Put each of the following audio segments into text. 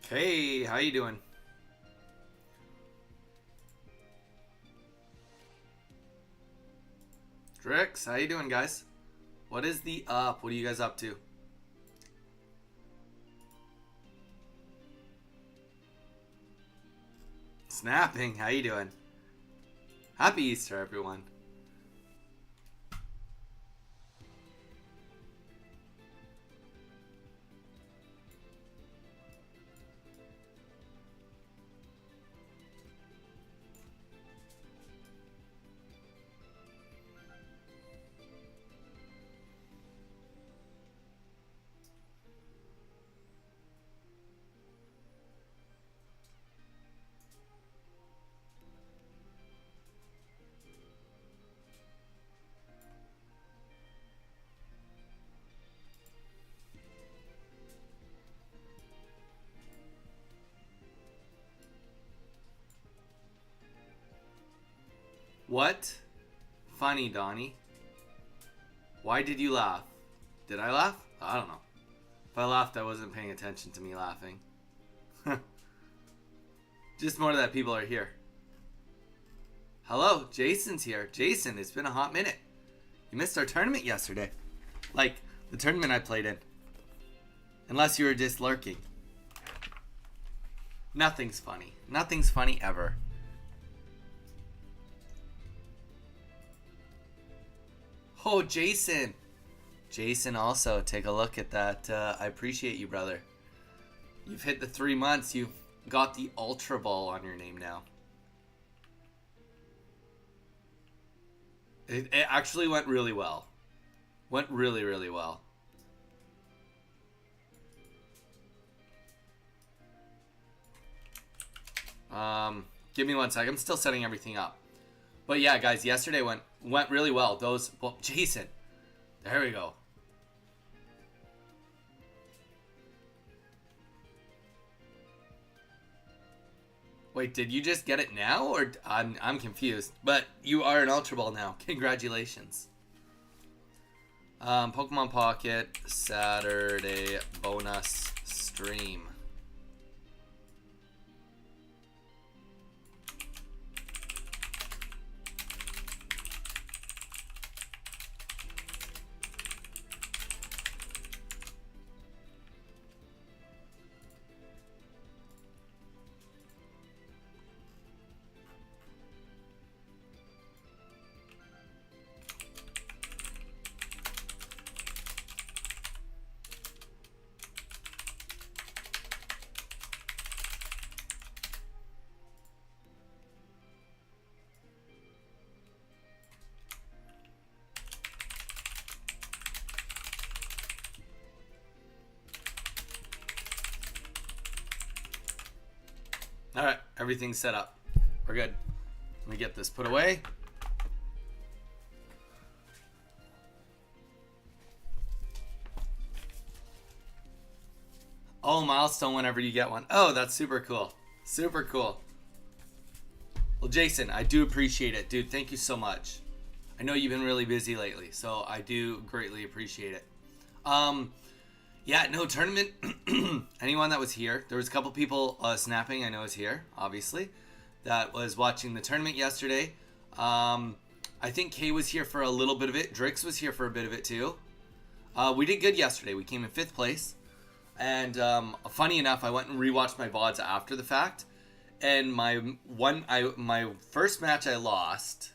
Hey, how you doing? Drix, how you doing, guys? What is the up? What are you guys up to? Snapping, how you doing? Happy Easter, everyone. What? Funny, Donnie. Why did you laugh? Did I laugh? I don't know. If I laughed, I wasn't paying attention to me laughing. Just more that people are here. Hello, Jason's here. Jason, it's been a hot minute. You missed our tournament yesterday. Like, the tournament I played in. Unless you were just lurking. Nothing's funny. Nothing's funny ever. Oh, Jason. Jason also, take a look at that. I appreciate you, brother. You've hit the 3 months. You've got the Ultra Ball on your name now. It actually went really well. Went really, really well. Give me 1 second. I'm still setting everything up. But yeah, guys, yesterday went really well. Well, Jason. There we go. Wait, did you just get it now, or I'm confused? But you are an Ultra Ball now. Congratulations. Pokemon Pocket Saturday bonus stream. Alright, everything's set up. We're good. Let me get this put away. Oh, milestone whenever you get one. Oh, that's super cool. Super cool. Well, Jason, I do appreciate it. Dude, thank you so much. I know you've been really busy lately, so I do greatly appreciate it. Yeah, no, tournament. Anyone that was here, there was a couple people snapping, I know is here, obviously, that was watching the tournament yesterday. I think Kay was here for a little bit of it. Drix was here for a bit of it too. We did good yesterday. We came in 5th place. And funny enough, I went and rewatched my VODs after the fact. And my first match I lost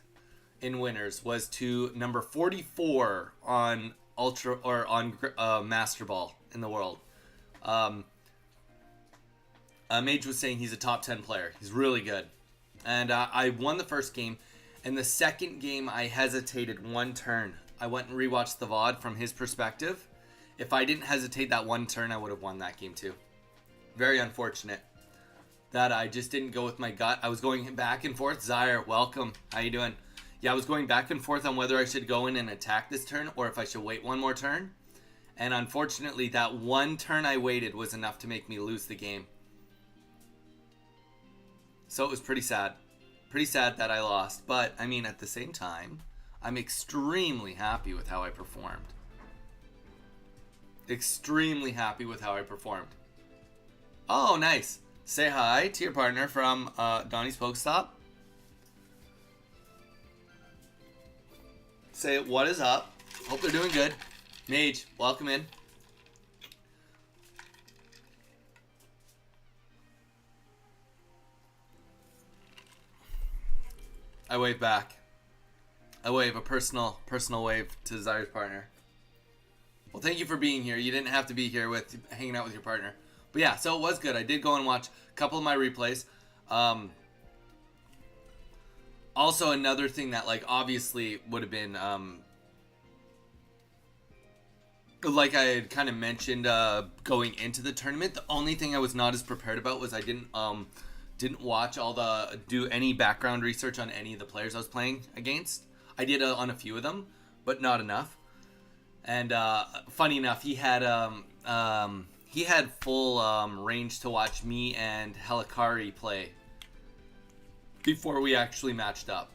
in winners was to number 44 on Ultra or on Master Ball in the world. Mage was saying he's a top 10 player. He's really good. And I won the first game. And the second game, I hesitated 1 turn. I went and rewatched the VOD from his perspective. If I didn't hesitate that 1 turn, I would have won that game too. Very unfortunate that I just didn't go with my gut. I was going back and forth. Zyre, welcome. How you doing? Yeah, I was going back and forth on whether I should go in and attack this turn or if I should wait 1 more turn. And unfortunately, that 1 turn I waited was enough to make me lose the game. So it was pretty sad. Pretty sad that I lost. But, I mean, at the same time, I'm extremely happy with how I performed. Extremely happy with how I performed. Oh, nice. Say hi to your partner from Donnie's Pokestop. Say what is up. Hope they're doing good. Mage, welcome in. I wave back. I wave a personal wave to Desire's partner. Well, thank you for being here. You didn't have to be here with hanging out with your partner. But yeah, so it was good. I did go and watch a couple of my replays. Also, another thing that, like, obviously would have been, like I had kind of mentioned going into the tournament, the only thing I was not as prepared about was I didn't watch do any background research on any of the players I was playing against. I did on a few of them, but not enough. And funny enough, he had full range to watch me and Helikari play before we actually matched up,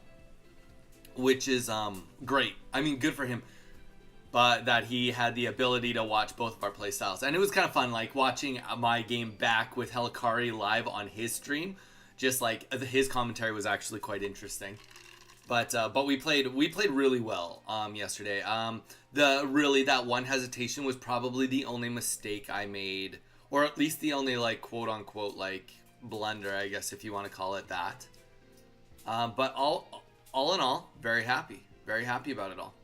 which is great. I mean, good for him, but that he had the ability to watch both of our play styles. And it was kind of fun, like watching my game back with Helikari live on his stream. Just like his commentary was actually quite interesting. But we played really well yesterday. That one hesitation was probably the only mistake I made, or at least the only, like, quote unquote, like, blunder, I guess, if you want to call it that. But all in all, very happy about it all.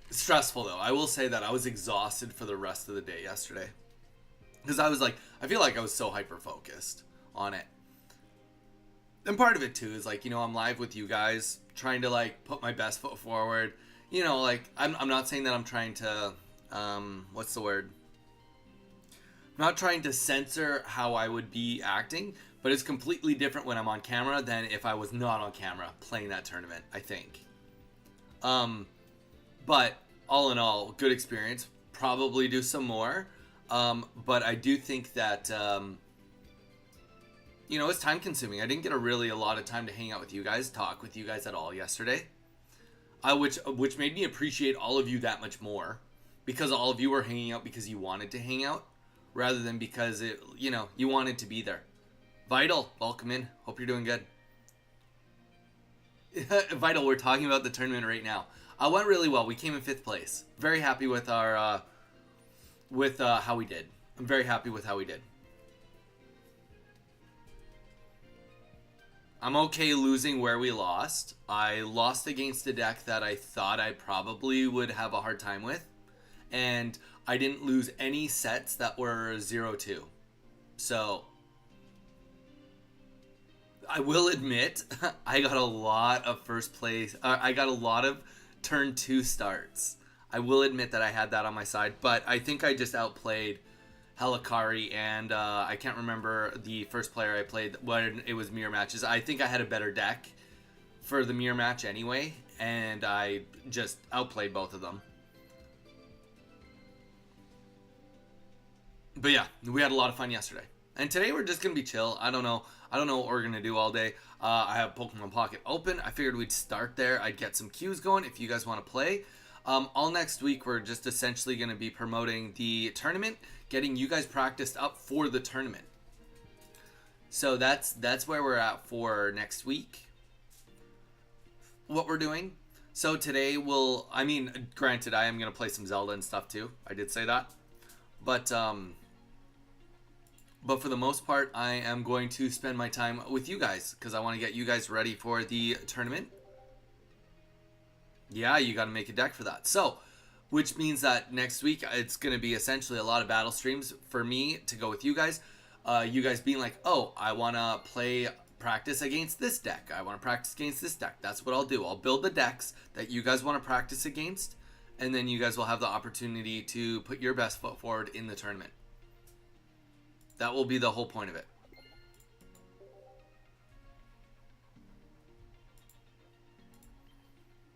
Stressful though. I will say that I was exhausted for the rest of the day yesterday, because I feel like I was so hyper focused on it. And part of it too is, like, I'm live with you guys, trying to, like, put my best foot forward. Like, I'm not saying that I'm trying to, what's the word? I'm not trying to censor how I would be acting, but it's completely different when I'm on camera than if I was not on camera playing that tournament, I think. But all in all, good experience. Probably do some more. But I do think that, it's time consuming. I didn't get a lot of time to hang out with you guys, talk with you guys at all yesterday. Which made me appreciate all of you that much more, because all of you were hanging out because you wanted to hang out, rather than because you wanted to be there. Vital, welcome in. Hope you're doing good. Vital, we're talking about the tournament right now. Went really well. We came in 5th place. Very happy with our how we did. I'm very happy with how we did. I'm okay losing where we lost. I lost against a deck that I thought I probably would have a hard time with, and I didn't lose any sets that were 0-2. So I will admit, I got a lot of first place. I got a lot of turn 2 starts. I will admit that I had that on my side, but I think I just outplayed Helikari, and I can't remember the first player I played when it was mirror matches. I think I had a better deck for the mirror match anyway, and I just outplayed both of them. But yeah, we had a lot of fun yesterday. And today we're just going to be chill. I don't know what we're going to do all day. I have Pokemon Pocket open. I figured we'd start there. I'd get some queues going if you guys want to play. All next week, we're just essentially going to be promoting the tournament, getting you guys practiced up for the tournament. So that's where we're at for next week. What we're doing. So today granted, I am going to play some Zelda and stuff too. I did say that. But for the most part, I am going to spend my time with you guys, because I want to get you guys ready for the tournament. Yeah, you got to make a deck for that. So, which means that next week, it's going to be essentially a lot of battle streams for me to go with you guys. You guys being like, oh, I want to practice against this deck. I want to practice against this deck. That's what I'll do. I'll build the decks that you guys want to practice against, and then you guys will have the opportunity to put your best foot forward in the tournament. That will be the whole point of it.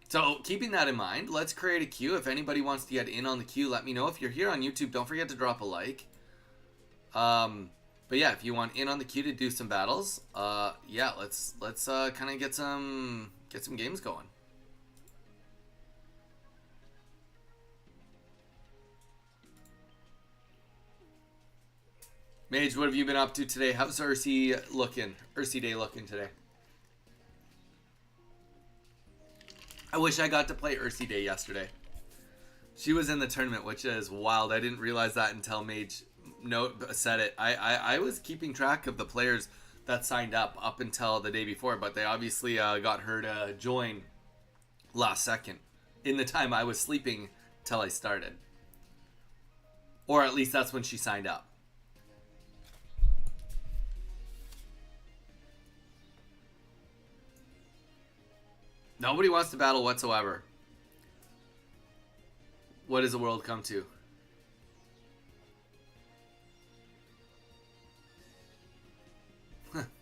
So, keeping that in mind, let's create a queue. If anybody wants to get in on the queue, let me know. If you're here on YouTube, don't forget to drop a like. But yeah, if you want in on the queue to do some battles, yeah, let's kind of get some games going. Mage, what have you been up to today? How's Ursi looking? Ursi Day looking today? I wish I got to play Ursi Day yesterday. She was in the tournament, which is wild. I didn't realize that until Mage said it. I was keeping track of the players that signed up until the day before, but they obviously got her to join last second in the time I was sleeping till I started. Or at least that's when she signed up. Nobody wants to battle whatsoever. What does the world come to?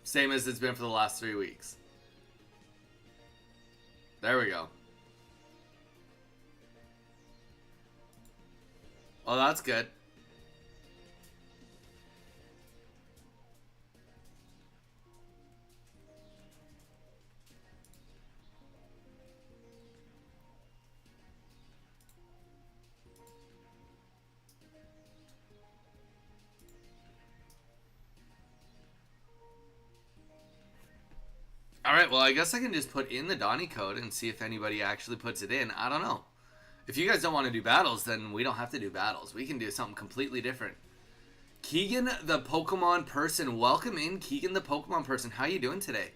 Same as it's been for the last 3 weeks. There we go. Oh, that's good. Alright, well, I guess I can just put in the Donnie code and see if anybody actually puts it in. I don't know. If you guys don't want to do battles, then we don't have to do battles. We can do something completely different. Keegan the Pokemon person. Welcome in, Keegan the Pokemon person. How you doing today?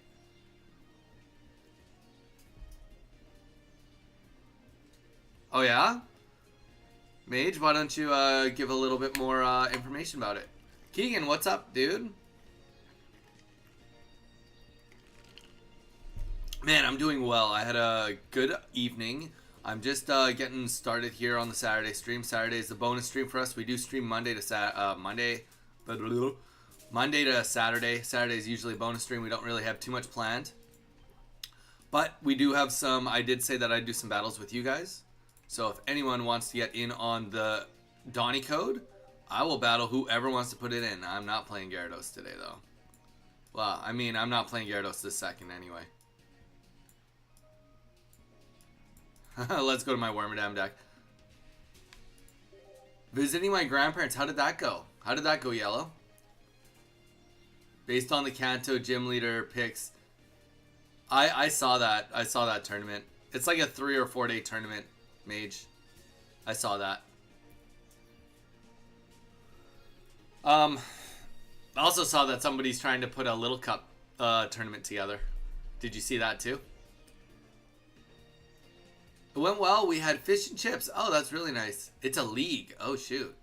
Oh, yeah? Mage, why don't you give a little bit more information about it? Keegan, what's up, dude? Man, I'm doing well. I had a good evening. I'm just getting started here on the Saturday stream. Saturday is the bonus stream for us. We do stream Monday to Saturday. Saturday is usually a bonus stream. We don't really have too much planned. But we do have some. I did say that I'd do some battles with you guys. So if anyone wants to get in on the Donnie code, I will battle whoever wants to put it in. I'm not playing Gyarados today, though. Well, I mean, I'm not playing Gyarados this second anyway. Let's go to my Wormadam deck. Visiting my grandparents. How did that go? How did that go, Yellow? Based on the Kanto gym leader picks. I saw that. I saw that tournament. It's like a 3 or 4 day tournament, Mage. I saw that. I also saw that somebody's trying to put a Little Cup tournament together. Did you see that too? It went well. We had fish and chips. Oh, that's really nice. It's a league. Oh, shoot.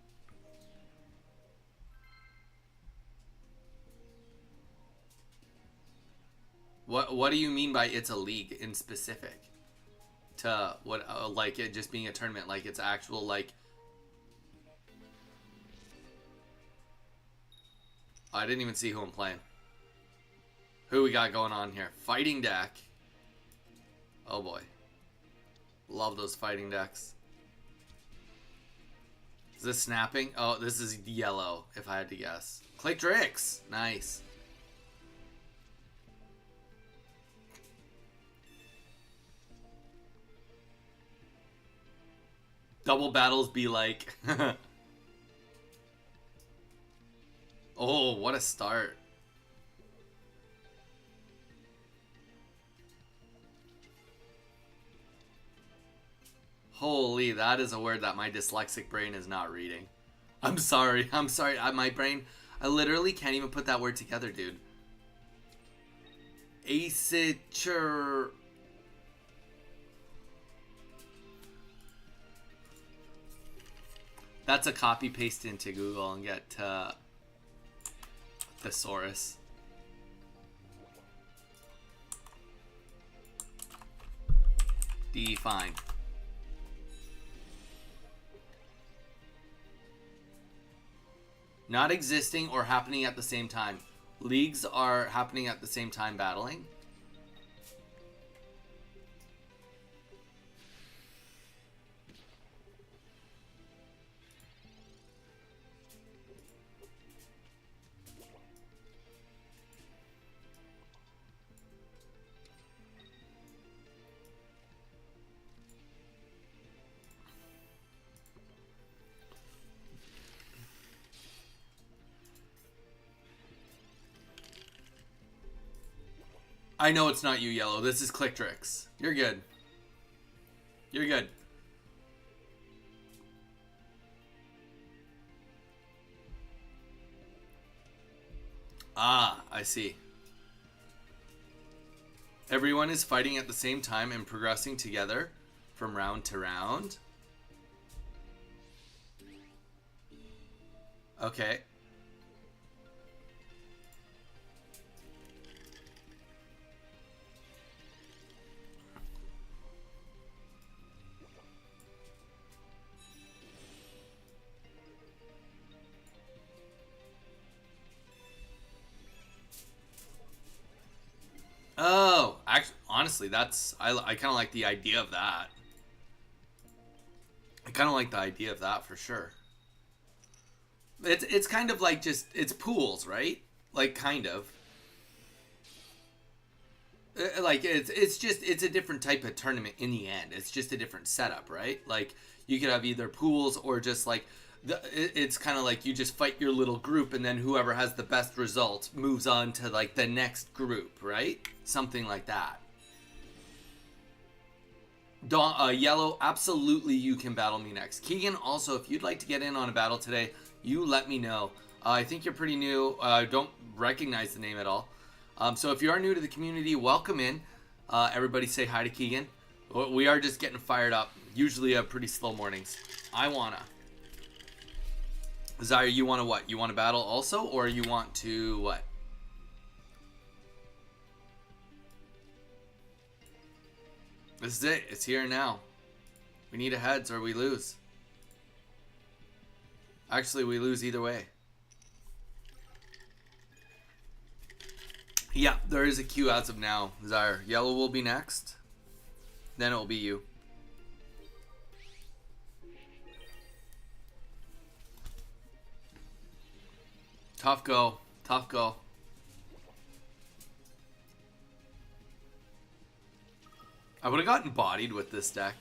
What do you mean by it's a league in specific? To what, like it just being a tournament, like it's actual, like... I didn't even see who I'm playing. Who we got going on here? Fighting deck. Oh, boy. Love those fighting decks. Is this snapping? Oh, this is yellow, if I had to guess. Claytrix! Nice. Double battles be like... Oh, what a start. Holy, that is a word that my dyslexic brain is not reading. I'm sorry. My brain, I literally can't even put that word together, dude. Aciture. That's a copy paste into Google and get thesaurus. Define. Not existing or happening at the same time. Leagues are happening at the same time battling. I know it's not you, Yellow. This is Clictrix. You're good. You're good. Ah, I see. Everyone is fighting at the same time and progressing together from round to round. Okay. Oh, actually, honestly, I kind of like the idea of that. I kind of like the idea of that for sure. It's kind of like just it's pools, right? Like kind of. Like it's just it's a different type of tournament in the end. It's just a different setup, right? Like you could have either pools or just like it's kind of like you just fight your little group and then whoever has the best result moves on to like the next group, right? Something like that. Yellow, absolutely you can battle me next. Keegan, also, if you'd like to get in on a battle today, you let me know. I think you're pretty new. Don't recognize the name at all. So if you are new to the community, welcome in. Everybody say hi to Keegan. We are just getting fired up. Usually have pretty slow mornings. I wanna. Zaire, you wanna what? You wanna battle also, or you want to what? This is it. It's here now. We need a heads or we lose. Actually, we lose either way. Yeah, there is a queue as of now, Zaire. Yellow will be next. Then it will be you. Tough go. Tough go. I would have gotten bodied with this deck.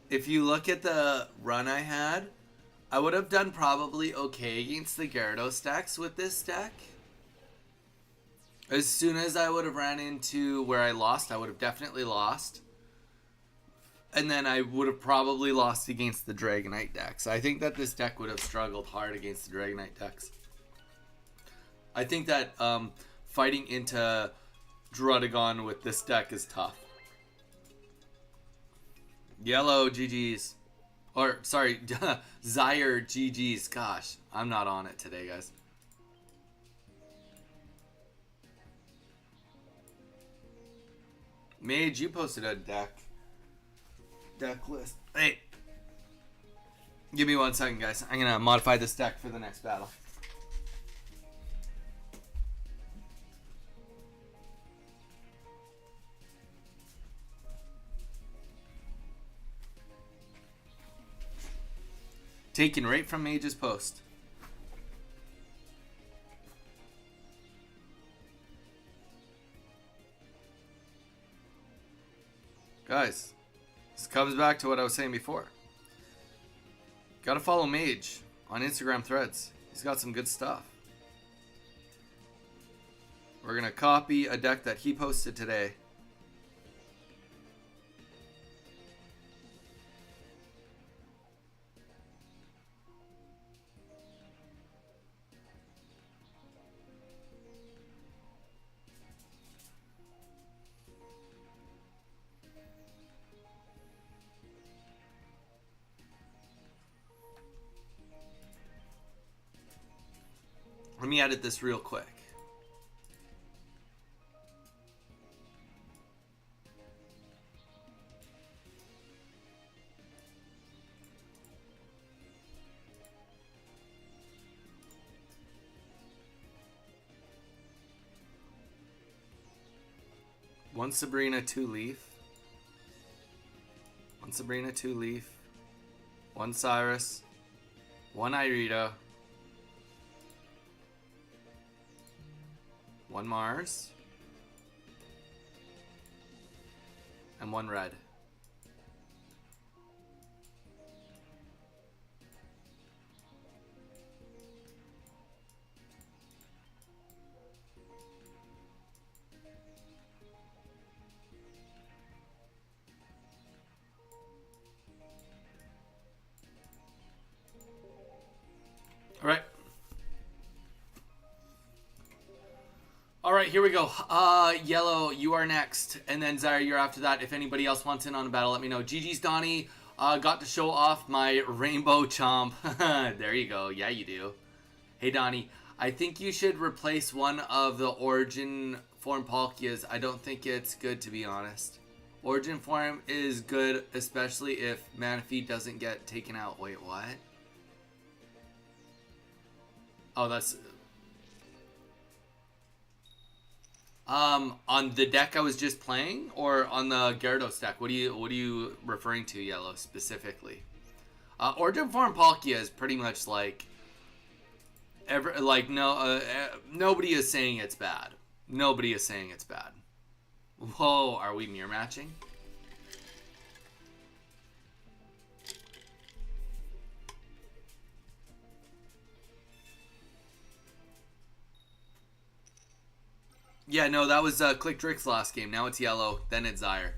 If you look at the run I had, I would have done probably okay against the Gyarados decks with this deck. As soon as I would have ran into where I lost, I would have definitely lost. And then I would have probably lost against the Dragonite decks. I think that this deck would have struggled hard against the Dragonite decks. I think that fighting into Druddigon with this deck is tough. Yellow GG's. Or, sorry, Zaire GG's. Gosh, I'm not on it today, guys. Mage, you posted a deck list. Hey, give me 1 second, guys. I'm gonna modify this deck for the next battle. Taken right from Mage's post. Guys, this comes back to what I was saying before. Gotta follow Mage on Instagram threads. He's got some good stuff. We're gonna copy a deck that he posted today. Let me edit this real quick. One Sabrina, 2 Leaf. One Sabrina, 2 Leaf. One Cyrus. One Irida. One Mars. And one red. here we go. Yellow, you are next. And then Zyre, you're after that. If anybody else wants in on a battle, let me know. GG's Donnie. Got to show off my rainbow chomp. There you go. Yeah, you do. Hey, Donnie. I think you should replace one of the Origin form Palkias. I don't think it's good, to be honest. Origin form is good, especially if Manaphy doesn't get taken out. Wait, what? Oh, that's... on the deck I was just playing, or on the Gyarados deck? What are you referring to, Yellow, specifically? Origin form Palkia is pretty much like... nobody is saying it's bad. Nobody is saying it's bad. Whoa, are we mirror matching? Yeah, no, that was Click Drick's last game. Now it's Yellow, then it's Zyre.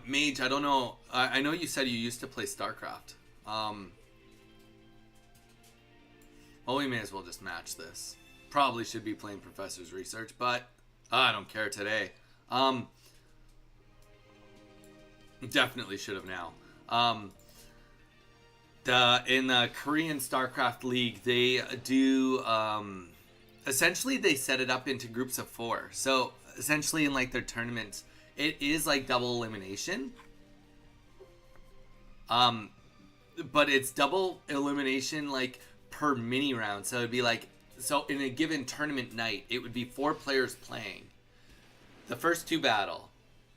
Mage, I don't know. I know you said you used to play StarCraft. Well, we may as well just match this. Probably should be playing Professor's Research, but I don't care today. Definitely should have now. In the Korean StarCraft League, they do essentially they set it up into groups of 4. So essentially in like their tournaments, it is like double elimination. But it's double elimination like per mini round. So it'd be like, so in a given tournament night, it would be 4 players playing. The first 2 battle,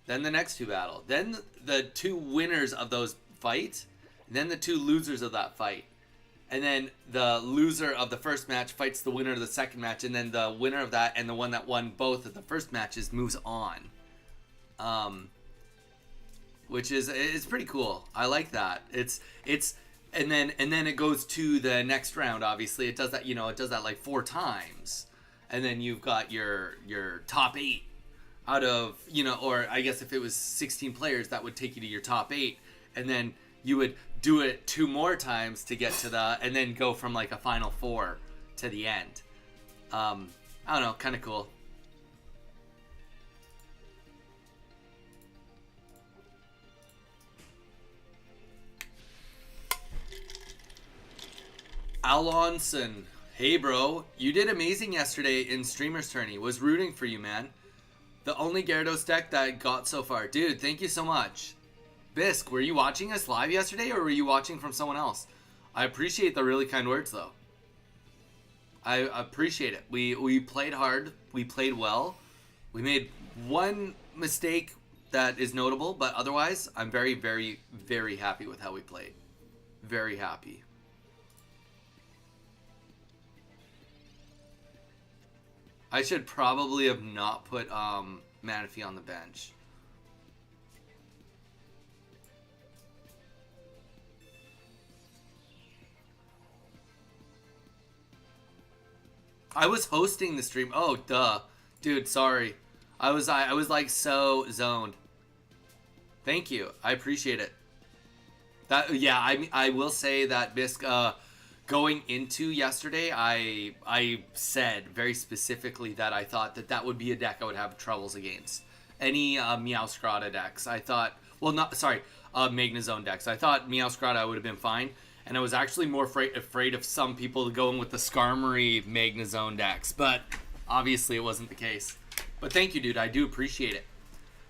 then the next 2 battle, then the 2 winners of those fights, then the 2 losers of that fight. And then the loser of the first match fights the winner of the second match, and then the winner of that and the one that won both of the first matches moves on. Which is, it's pretty cool. I like that. It's and then it goes to the next round. Obviously, it does that. You know, it does that like 4 times, and then you've got your top 8 out of, you know, or I guess if it was 16 players, that would take you to your top 8, and then you would do it 2 more times to get to the, and then go from like a final 4 to the end. I don't know, kind of cool. Alonson, hey bro, you did amazing yesterday in Streamer's Tourney. Was rooting for you, man. The only Gyarados deck that got so far. Dude, thank you so much. Bisk, were you watching us live yesterday, or were you watching from someone else? I appreciate the really kind words, though. I appreciate it. We played hard. We played well. We made one mistake that is notable, but otherwise, I'm very, very, very happy with how we played. Very happy. I should probably have not put Manaphy on the bench. I was hosting the stream. Oh, duh. Dude, sorry. I was like so zoned. Thank you. I appreciate it. That, yeah, I will say that Bisk, going into yesterday, I said very specifically that I thought that would be a deck I would have troubles against. Any Meowscarada decks. I thought, well, not, sorry, Magnezone decks. I thought Meowscarada would have been fine. And I was actually more afraid of some people going with the Skarmory Magnezone decks. But obviously it wasn't the case. But thank you, dude. I do appreciate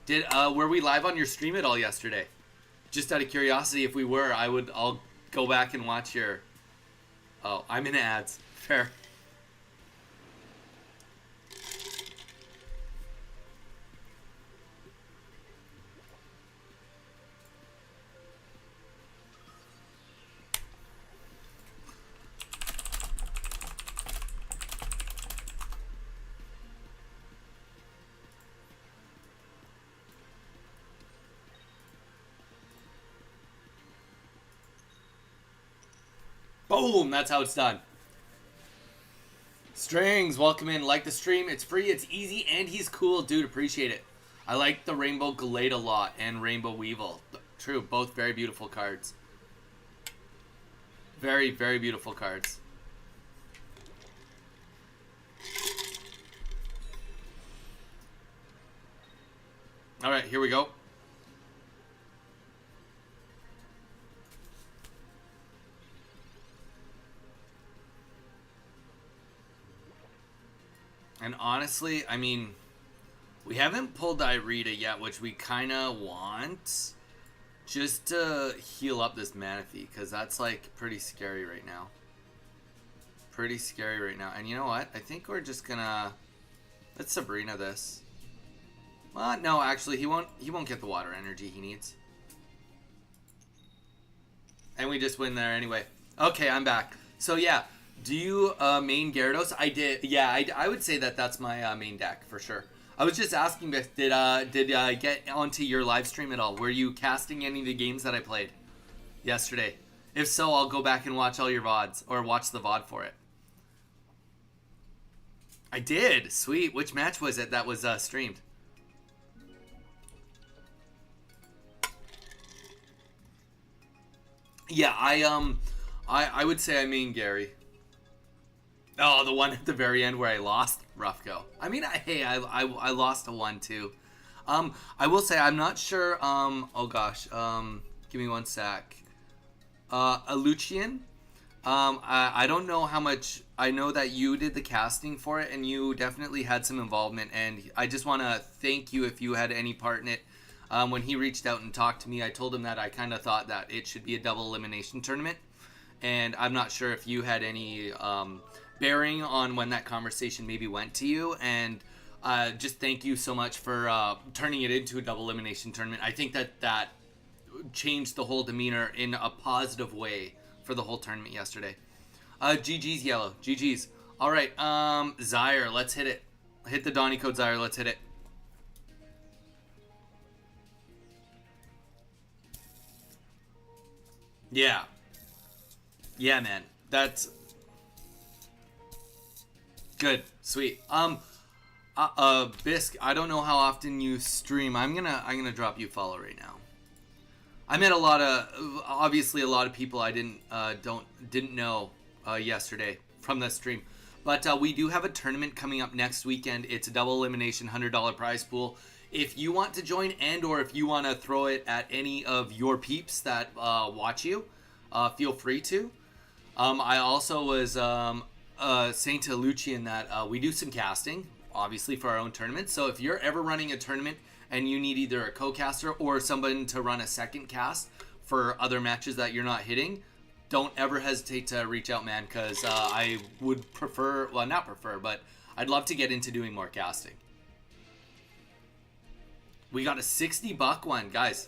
it. Were we live on your stream at all yesterday? Just out of curiosity, if we were, I'll go back and watch your... Oh, I'm in ads. Fair. Boom! That's how it's done. Strings, welcome in. Like the stream. It's free, it's easy, and he's cool. Dude, appreciate it. I like the Rainbow Glade a lot and Rainbow Weevil. True, both very beautiful cards. Very, very beautiful cards. All right, here we go. And honestly, I mean, we haven't pulled Irida yet, which we kind of want. Just to heal up this Manaphy, because that's, like, pretty scary right now. Pretty scary right now. And you know what? I think we're just gonna... Let's Sabrina this. Well, no, actually, he won't get the water energy he needs. And we just win there anyway. Okay, I'm back. So, yeah. Do you main Gyarados? I did. Yeah, I would say that that's my main deck for sure. I was just asking, Biff, did I get onto your live stream at all? Were you casting any of the games that I played yesterday? If so, I'll go back and watch all your VODs, or watch the VOD for it. I did. Sweet. Which match was it that was streamed? Yeah, I would say I mean Gary. Oh, the one at the very end where I lost? Rough go. I mean, I lost a one too. I will say I'm not sure. Oh gosh. Give me one sec. A Lucian. I don't know how much. I know that you did the casting for it, and you definitely had some involvement. And I just want to thank you if you had any part in it. When he reached out and talked to me, I told him that I kind of thought that it should be a double elimination tournament, and I'm not sure if you had any bearing on when that conversation maybe went to you. And just thank you so much for turning it into a double elimination tournament. I think that changed the whole demeanor in a positive way for the whole tournament yesterday. GG's yellow. GG's. All right. Zyre. Let's hit it. Hit the Donny code Zyre. Let's hit it. Yeah. Yeah, man. That's good. Sweet. Bisk, I don't know how often you stream. I'm gonna drop you a follow right now. I met a lot of people I didn't know yesterday from the stream. But we do have a tournament coming up next weekend. It's a double elimination $100 prize pool. If you want to join, and or if you want to throw it at any of your peeps that watch you, feel free to. I also was saying to Lucian that we do some casting, obviously, for our own tournament. So if you're ever running a tournament and you need either a co-caster or someone to run a second cast for other matches that you're not hitting, don't ever hesitate to reach out, man, because I would prefer, well, not prefer, but I'd love to get into doing more casting. We got a $60 one, guys.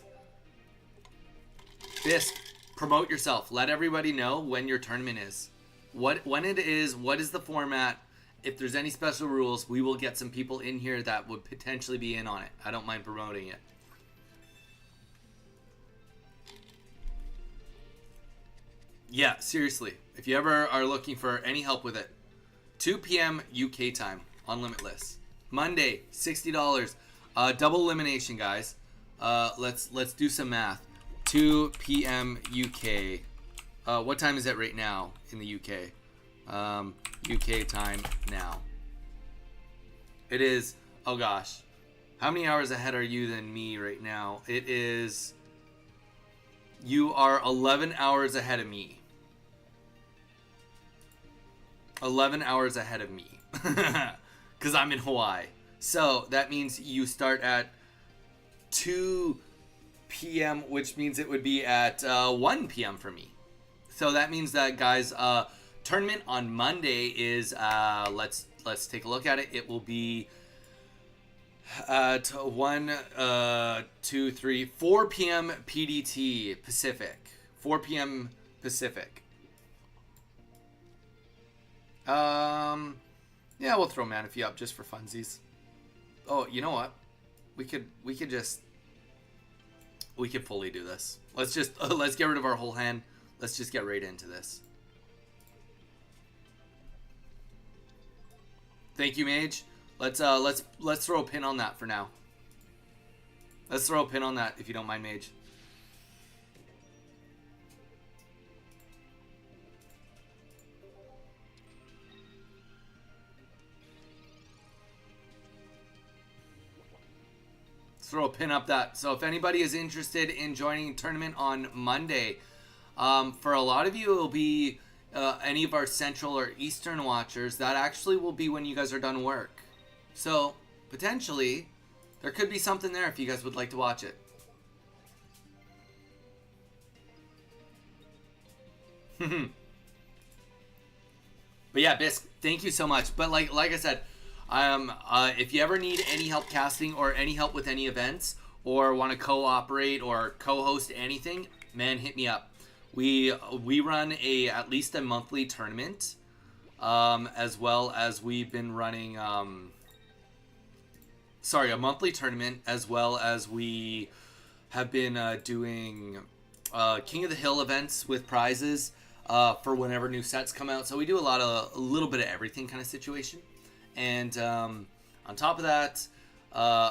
Bisk, promote yourself. Let everybody know when your tournament is. When it is, what is the format. If there's any special rules, we will get some people in here that would potentially be in on it. I don't mind promoting it. Yeah, seriously. If you ever are looking for any help with it, 2 p.m. UK time on Limitless. Monday, $60. Double elimination, guys. Let's do some math. 2 p.m. UK. What time is it right now in the UK? UK time now. It is, oh gosh. How many hours ahead are you than me right now? It is, you are 11 hours ahead of me. 11 hours ahead of me. Because I'm in Hawaii. So that means you start at 2 p.m., which means it would be at 1 p.m. for me. So that means that, guys, tournament on Monday is, let's take a look at it. It will be at 4 p.m. PDT Pacific. 4 p.m. Pacific. Yeah, we'll throw Manaphy up just for funsies. Oh, you know what? We could fully do this. Let's get rid of our whole hand. Let's just get right into this. Thank you, Mage. Let's throw a pin on that for now. Let's throw a pin on that if you don't mind, Mage. Throw a pin up that. So if anybody is interested in joining a tournament on Monday, for a lot of you it will be any of our Central or Eastern watchers. That actually will be when you guys are done work. So potentially there could be something there if you guys would like to watch it. But yeah, Bisque, thank you so much. But like I said, if you ever need any help casting or any help with any events or want to cooperate or co-host anything, man, hit me up. We run at least a monthly tournament, as well as we've been running a monthly tournament, as well as we have been doing King of the Hill events with prizes for whenever new sets come out. So we do a little bit of everything kind of situation. And on top of that,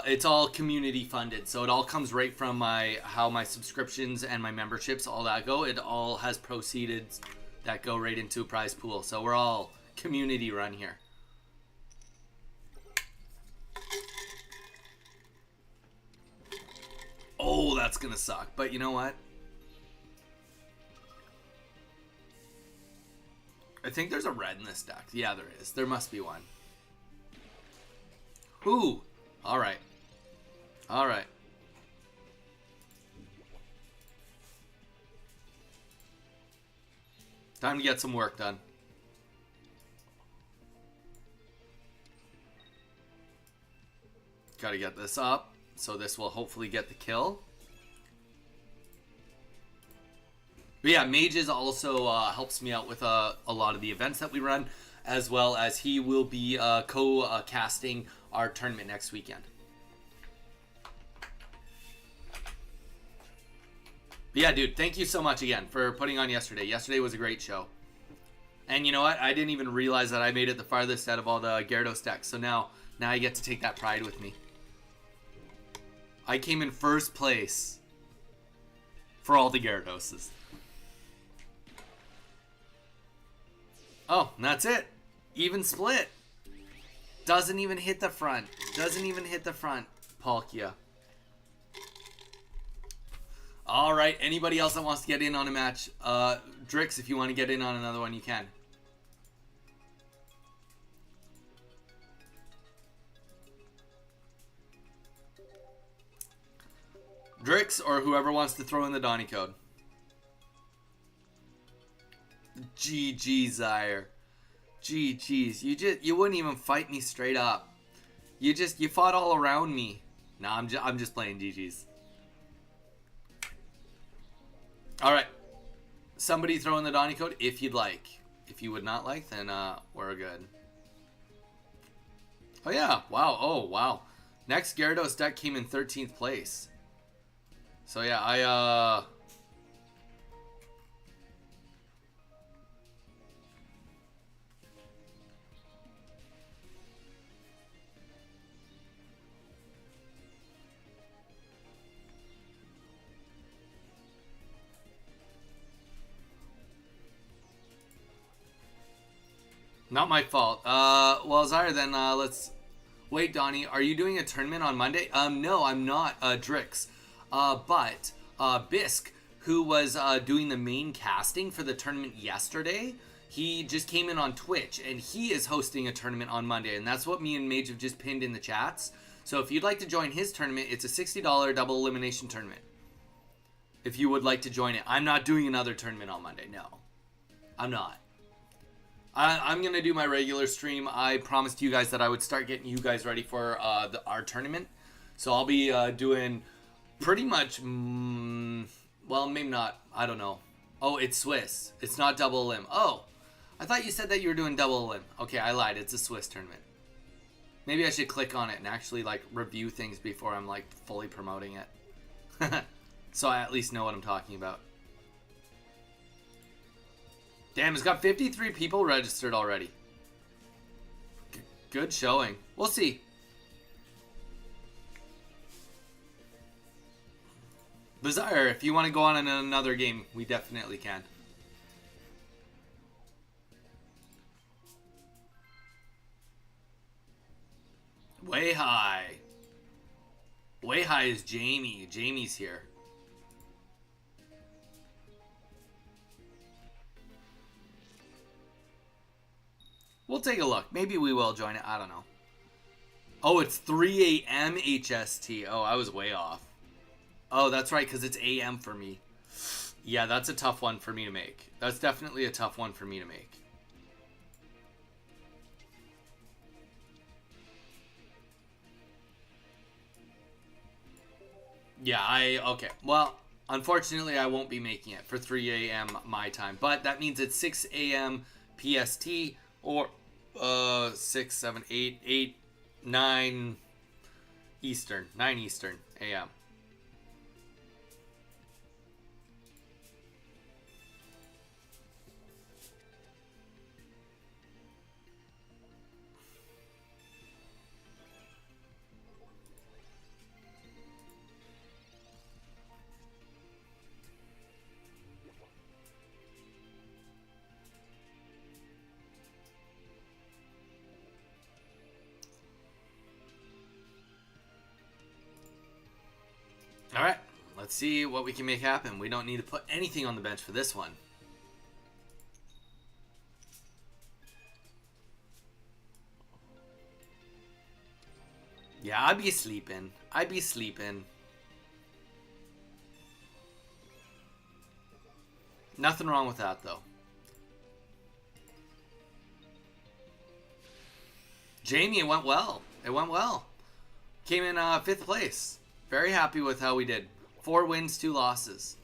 it's all community funded, so it all comes right from how my subscriptions and my memberships, all that go. It all has proceeds that go right into a prize pool. So we're all community run here. Oh, that's gonna suck. But you know what? I think there's a red in this deck. Yeah, there is. There must be one. Ooh, all right. All right. Time to get some work done. Got to get this up, so this will hopefully get the kill. But yeah, Mages also helps me out with a lot of the events that we run, as well as he will be co-casting our tournament next weekend. But yeah, dude, thank you so much again for putting on yesterday. Yesterday was a great show. And you know what? I didn't even realize that I made it the farthest out of all the Gyarados decks. So now I get to take that pride with me. I came in first place for all the Gyaradoses. Oh, and that's it. Even split. Doesn't even hit the front. Doesn't even hit the front. Palkia. All right. Anybody else that wants to get in on a match? Drix, if you want to get in on another one, you can. Drix or whoever wants to throw in the Donny code. GG, Zaire. GG's. You wouldn't even fight me straight up. You fought all around me. Nah, I'm just playing GG's. All right. Somebody throw in the Donny code if you'd like. If you would not like, then we're good. Oh yeah. Wow. Oh wow. Next Gyarados deck came in 13th place. So yeah, not my fault. Well, Zaire, then let's wait. Donnie, are you doing a tournament on Monday? No, I'm not. Drix, but Bisque, who was doing the main casting for the tournament yesterday, he just came in on Twitch, and he is hosting a tournament on Monday, and that's what me and Mage have just pinned in the chats. So if you'd like to join his tournament, it's a $60 double elimination tournament. If you would like to join it, I'm not doing another tournament on Monday. No, I'm not. I'm going to do my regular stream. I promised you guys that I would start getting you guys ready for our tournament. So I'll be doing pretty much, well, maybe not. I don't know. Oh, it's Swiss. It's not double elim. Oh, I thought you said that you were doing double elim. Okay, I lied. It's a Swiss tournament. Maybe I should click on it and actually like review things before I'm like fully promoting it. So I at least know what I'm talking about. Damn, it's got 53 people registered already. Good showing. We'll see. Bizarre, if you want to go on in another game, we definitely can. Way high. Way high is Jamie. Jamie's here. We'll take a look. Maybe we will join it. I don't know. Oh, it's 3 a.m. HST. Oh, I was way off. Oh, that's right, because it's AM for me. Yeah, that's a tough one for me to make. That's definitely a tough one for me to make. Yeah, okay. Well, unfortunately, I won't be making it for 3 a.m. my time. But that means it's 6 a.m. PST or 6, 7, 8, 9 Eastern. 9 Eastern a.m. All right, let's see what we can make happen. We don't need to put anything on the bench for this one. Yeah, I'd be sleeping. I'd be sleeping. Nothing wrong with that, though. Jamie, it went well. It went well. Came in 5th place. Very happy with how we did. 4 wins, 2 losses.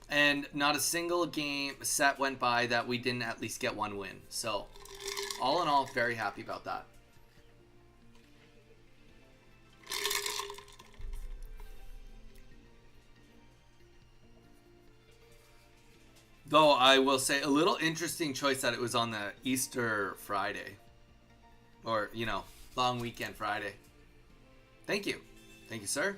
And not a single game set went by that we didn't at least get 1 win. So, all in all, very happy about that. Though I will say a little interesting choice that it was on the Easter Friday. Or, you know, long weekend Friday. Thank you. Thank you, sir.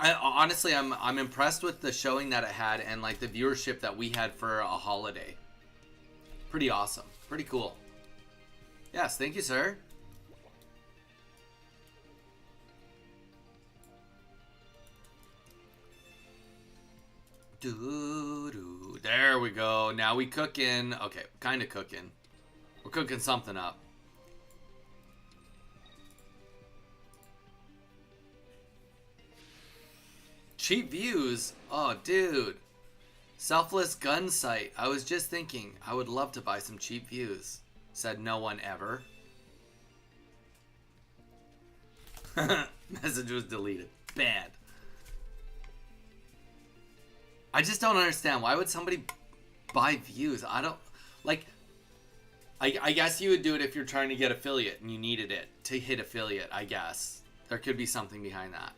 Honestly, I'm impressed with the showing that it had and like the viewership that we had for a holiday. Pretty awesome. Pretty cool. Yes, thank you, sir. There we go. Now we cooking. Okay, kind of cooking. We're cooking something up. Cheap views? Oh, dude. Selfless gun sight. I was just thinking, I would love to buy some cheap views. Said no one ever. Message was deleted. Bad. I just don't understand. Why would somebody buy views? I don't... Like, I guess you would do it if you're trying to get affiliate and you needed it to hit affiliate, I guess. There could be something behind that.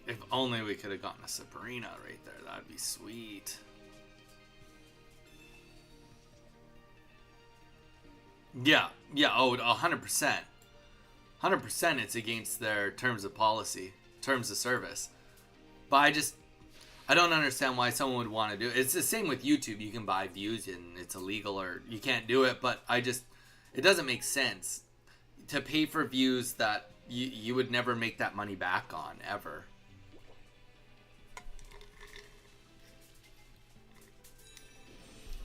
If only we could have gotten a Sabrina right there. That'd be sweet. Yeah, oh, 100%. 100% it's against their terms of policy, terms of service. But I don't understand why someone would want to do it. It's the same with YouTube. You can buy views and it's illegal or you can't do it. But it doesn't make sense to pay for views that you would never make that money back on, ever.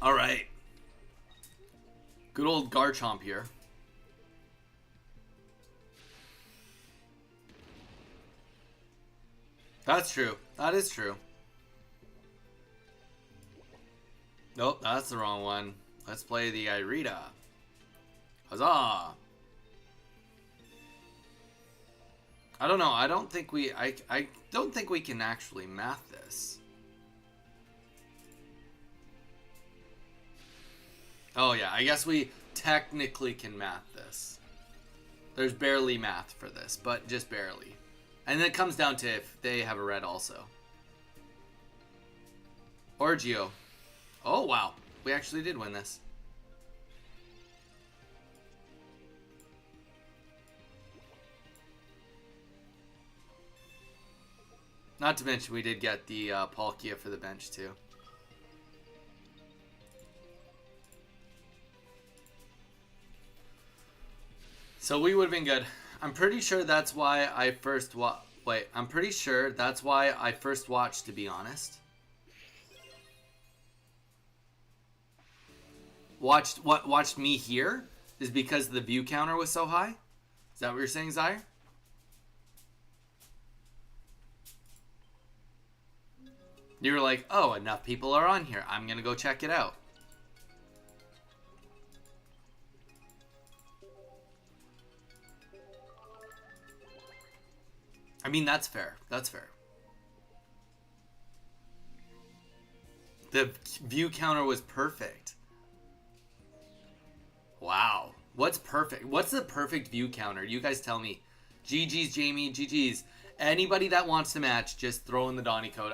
All right. Good old Garchomp here. That's true. That is true. Nope, that's the wrong one. Let's play the Irida. Huzzah! I don't know. I don't think I don't think we can actually math this. Oh yeah, I guess we technically can math this. There's barely math for this, but just barely. And then it comes down to if they have a red also. Orgio. Oh, wow. We actually did win this. Not to mention we did get the Palkia for the bench too. So we would have been good. I'm pretty sure that's why I first I'm pretty sure that's why I first watched, to be honest. Watched me here is because the view counter was so high? Is that what you're saying, Zaire? You were like, oh, enough people are on here. I'm going to go check it out. I mean, that's fair. That's fair. The view counter was perfect. Wow. What's perfect? What's the perfect view counter? You guys tell me. GG's, Jamie. GG's. Anybody that wants to match, just throw in the Donnie code.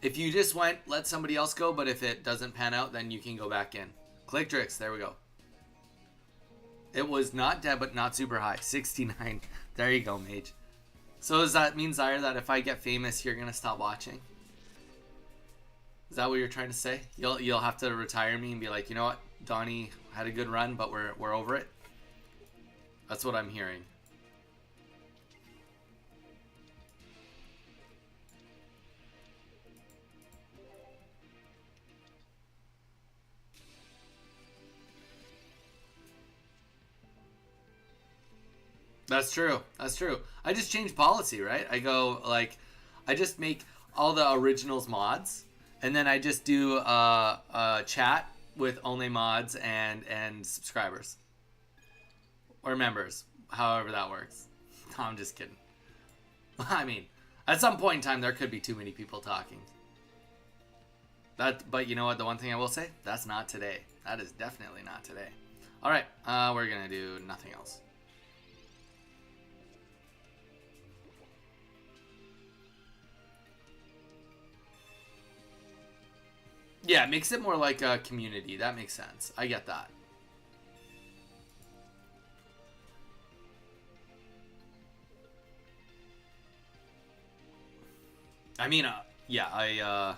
If you just went, let somebody else go, but if it doesn't pan out, then you can go back in. Clicktrix, there we go. It was not dead, but not super high. 69. There you go, Mage. So does that mean, Zaire, that if I get famous, you're going to stop watching? Is that what you're trying to say? You'll have to retire me and be like, you know what? Donnie had a good run, but we're over it? That's what I'm hearing. That's true. That's true. I just changed policy, right? I go, like, I just make all the originals mods, and then I just do a chat with only mods and subscribers. Or members. However that works. No, I'm just kidding. I mean, at some point in time, there could be too many people talking. But you know what? The one thing I will say? That's not today. That is definitely not today. All right. We're going to do nothing else. Yeah, it makes it more like a community. That makes sense. I get that. I mean, yeah,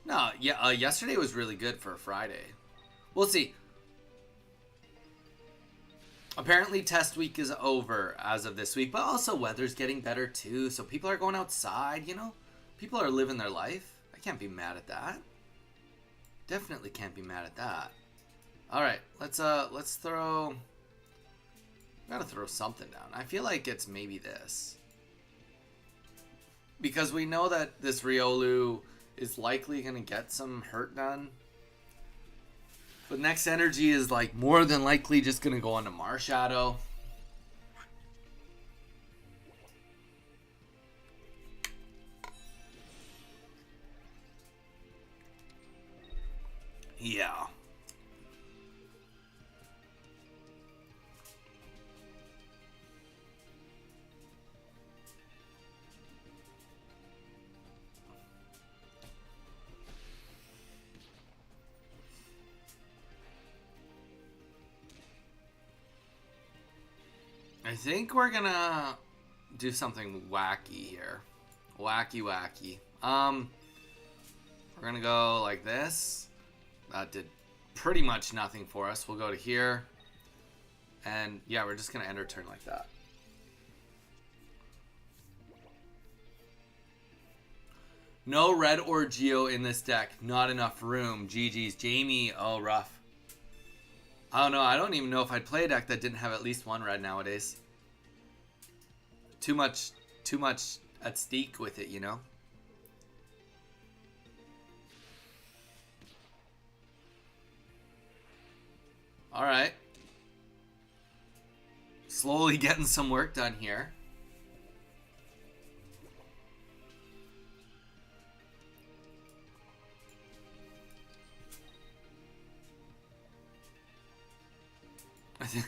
no, yeah, yesterday was really good for a Friday. We'll see. Apparently test week is over as of this week, but also weather's getting better too, so people are going outside, you know? People are living their life. I can't be mad at that. Definitely can't be mad at that. All right, let's throw. Gotta throw something down. I feel like it's maybe this, because we know that this Riolu is likely gonna get some hurt done. But next energy is like more than likely just gonna go onto Marshadow. Yeah. I think we're gonna do something wacky here. Wacky. We're gonna go like this. That did pretty much nothing for us. We'll go to here. And yeah, we're just gonna end our turn like that. No red or Geo in this deck. Not enough room. GG's. Jamie. Oh, rough. I don't know. I don't even know if I'd play a deck that didn't have at least one red nowadays. Too much at stake with it, you know? All right. Slowly getting some work done here.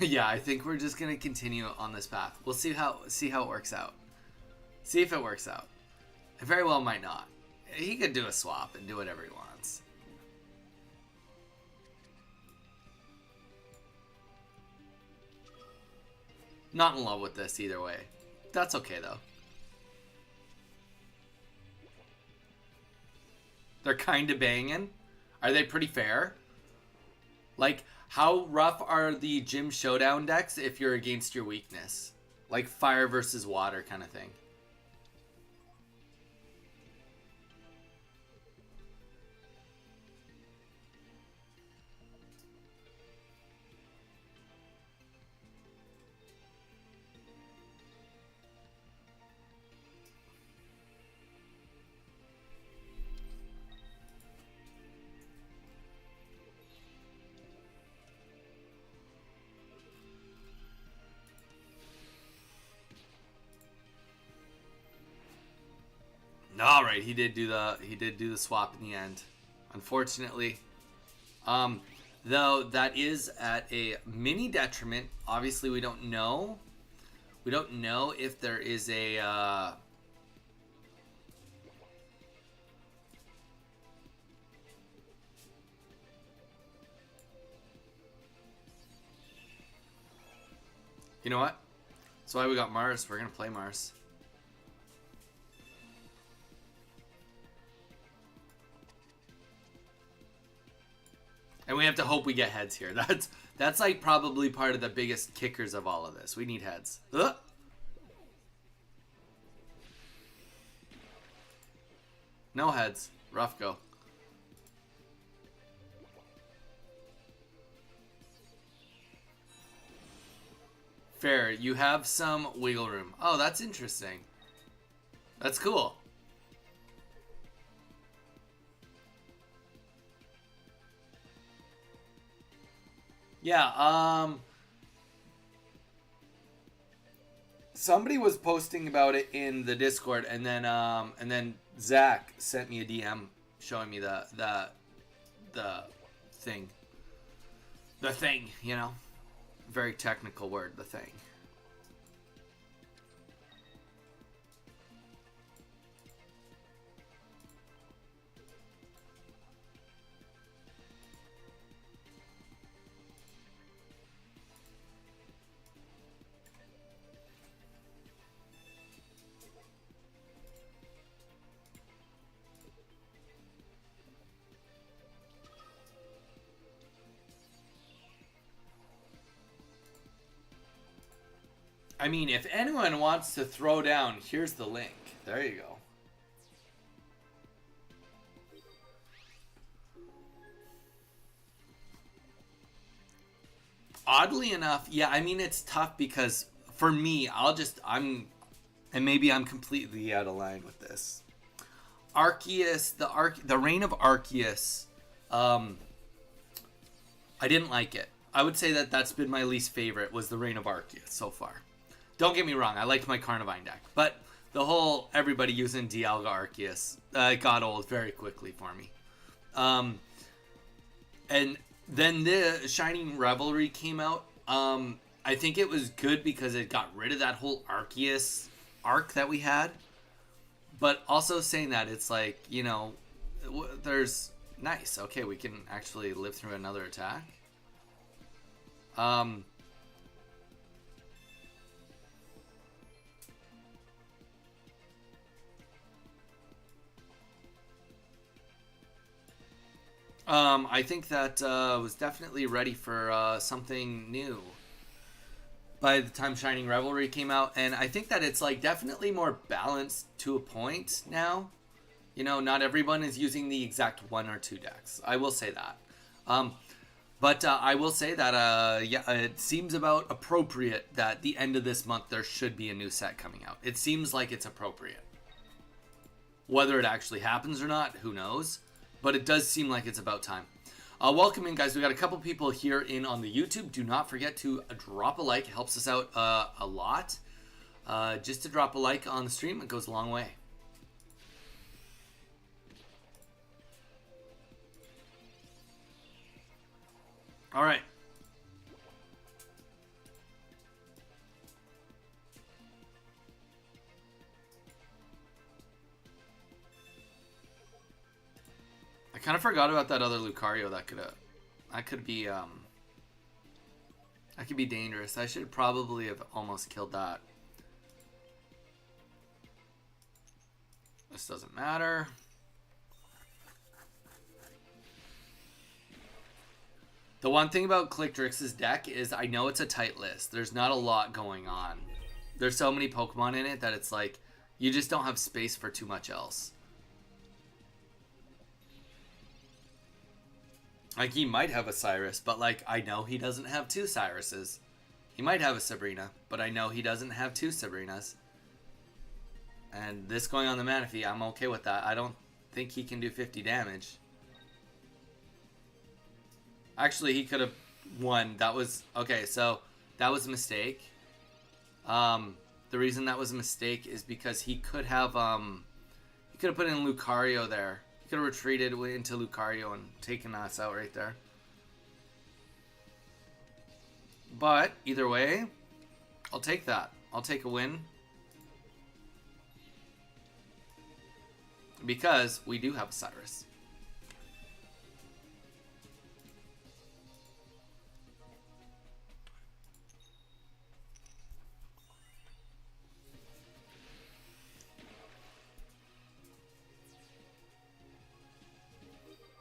Yeah, I think we're just gonna continue on this path. We'll see how it works out. See if it works out. It very well might not. he could do a swap and do whatever he wants. Not in love with this either way. That's okay though. They're kind of banging. Are they pretty fair? Like, how rough are the gym showdown decks if you're against your weakness? Like fire versus water kind of thing. All right, he did do the swap in the end. Unfortunately, though that is at a mini detriment. Obviously, we don't know. We don't know if there is a you know what? That's why we got Mars. We're gonna play Mars. And we have to hope we get heads here. That's like probably part of the biggest kickers of all of this. We need heads. Ugh. No heads. Rough go. Fair. You have some wiggle room. Oh, that's interesting. That's cool. Yeah, somebody was posting about it in the Discord, and then Zach sent me a DM showing me the thing. The thing, you know? Very technical word, the thing. I mean, if anyone wants to throw down, here's the link. There you go. Oddly enough, yeah, I mean, it's tough because for me, and maybe I'm completely out of line with this. Arceus, the reign of Arceus, I didn't like it. I would say that that's been my least favorite, was the reign of Arceus so far. Don't get me wrong, I liked my Carnivine deck, but the whole everybody using Dialga Arceus got old very quickly for me. And then the Shining Revelry came out. I think it was good because it got rid of that whole Arceus arc that we had. But also saying that, it's like, you know, there's nice. Okay, we can actually live through another attack. I think that was definitely ready for something new by the time Shining Revelry came out, and I think that it's like definitely more balanced to a point now. You know, not everyone is using the exact one or two decks. I will say that. But I will say that, yeah, it seems about appropriate that the end of this month there should be a new set coming out. It seems like it's appropriate. Whether it actually happens or not, who knows? But it does seem like it's about time. Welcome in, guys. We got a couple people here in on the YouTube. Do not forget to drop a like. It helps us out a lot. Just to drop a like on the stream, it goes a long way. All right. Kind of forgot about that other Lucario that could be dangerous. I should probably have almost killed that. This doesn't matter. The one thing about Clictrix's deck is I know it's a tight list. There's not a lot going on. There's so many Pokemon in it that it's like you just don't have space for too much else. Like, he might have a Cyrus, but like I know he doesn't have two Cyruses. He might have a Sabrina, but I know he doesn't have two Sabrinas. And this going on the Manaphy, I'm okay with that. I don't think he can do 50 damage. Actually, he could have won. That was... Okay, so that was a mistake. The reason that was a mistake is because he could have put in Lucario there. He could have retreated into Lucario and taken us out right there. But, either way, I'll take that. I'll take a win. Because we do have a Cyrus.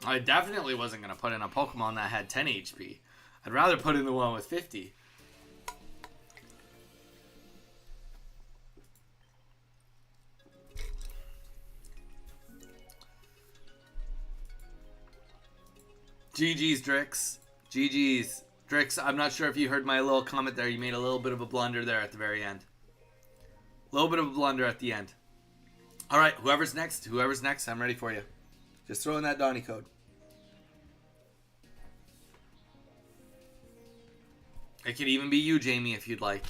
I definitely wasn't going to put in a Pokemon that had 10 HP. I'd rather put in the one with 50. GG's, Drix. GG's. Drix, I'm not sure if you heard my little comment there. You made a little bit of a blunder there at the very end. A little bit of a blunder at the end. Alright, whoever's next, I'm ready for you. Just throw in that Donnie code. It could even be you, Jamie, if you'd like.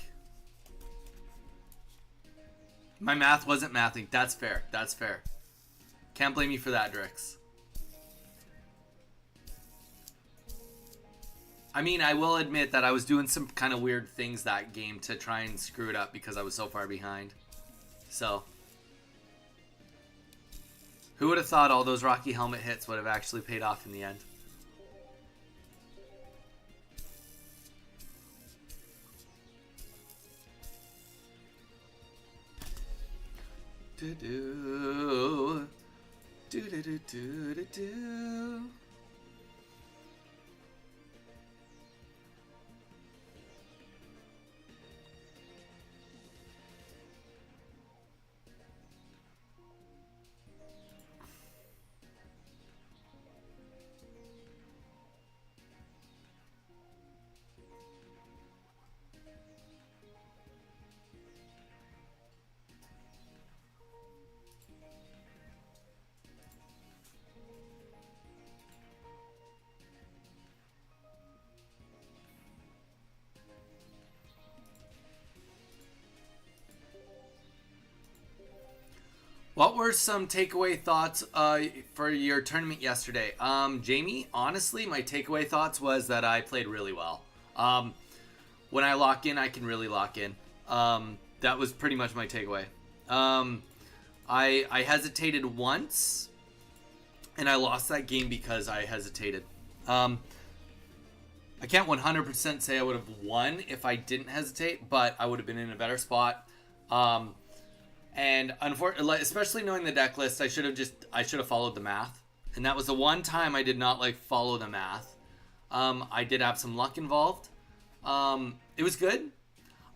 My math wasn't mathing. That's fair. That's fair. Can't blame you for that, Drix. I mean, I will admit that I was doing some kind of weird things that game to try and screw it up because I was so far behind. So, who would have thought all those Rocky Helmet hits would have actually paid off in the end? Do-do. Do-do-do-do-do-do. What were some takeaway thoughts for your tournament yesterday? Jamie, honestly, my takeaway thoughts was that I played really well. When I lock in, I can really lock in. That was pretty much my takeaway. I hesitated once, and I lost that game because I hesitated. I can't 100% say I would have won if I didn't hesitate, but I would have been in a better spot. And unfortunately, especially knowing the deck list, I should have followed the math. And that was the one time I did not follow the math. I did have some luck involved. It was good.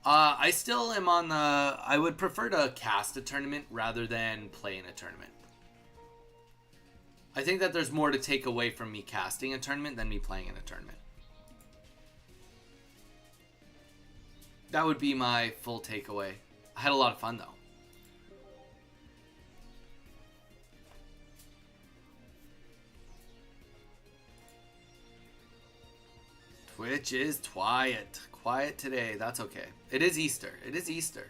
I still am on the... I would prefer to cast a tournament rather than play in a tournament. I think that there's more to take away from me casting a tournament than me playing in a tournament. That would be my full takeaway. I had a lot of fun, though. Twitch is quiet. Quiet today. That's okay. It is Easter. It is Easter.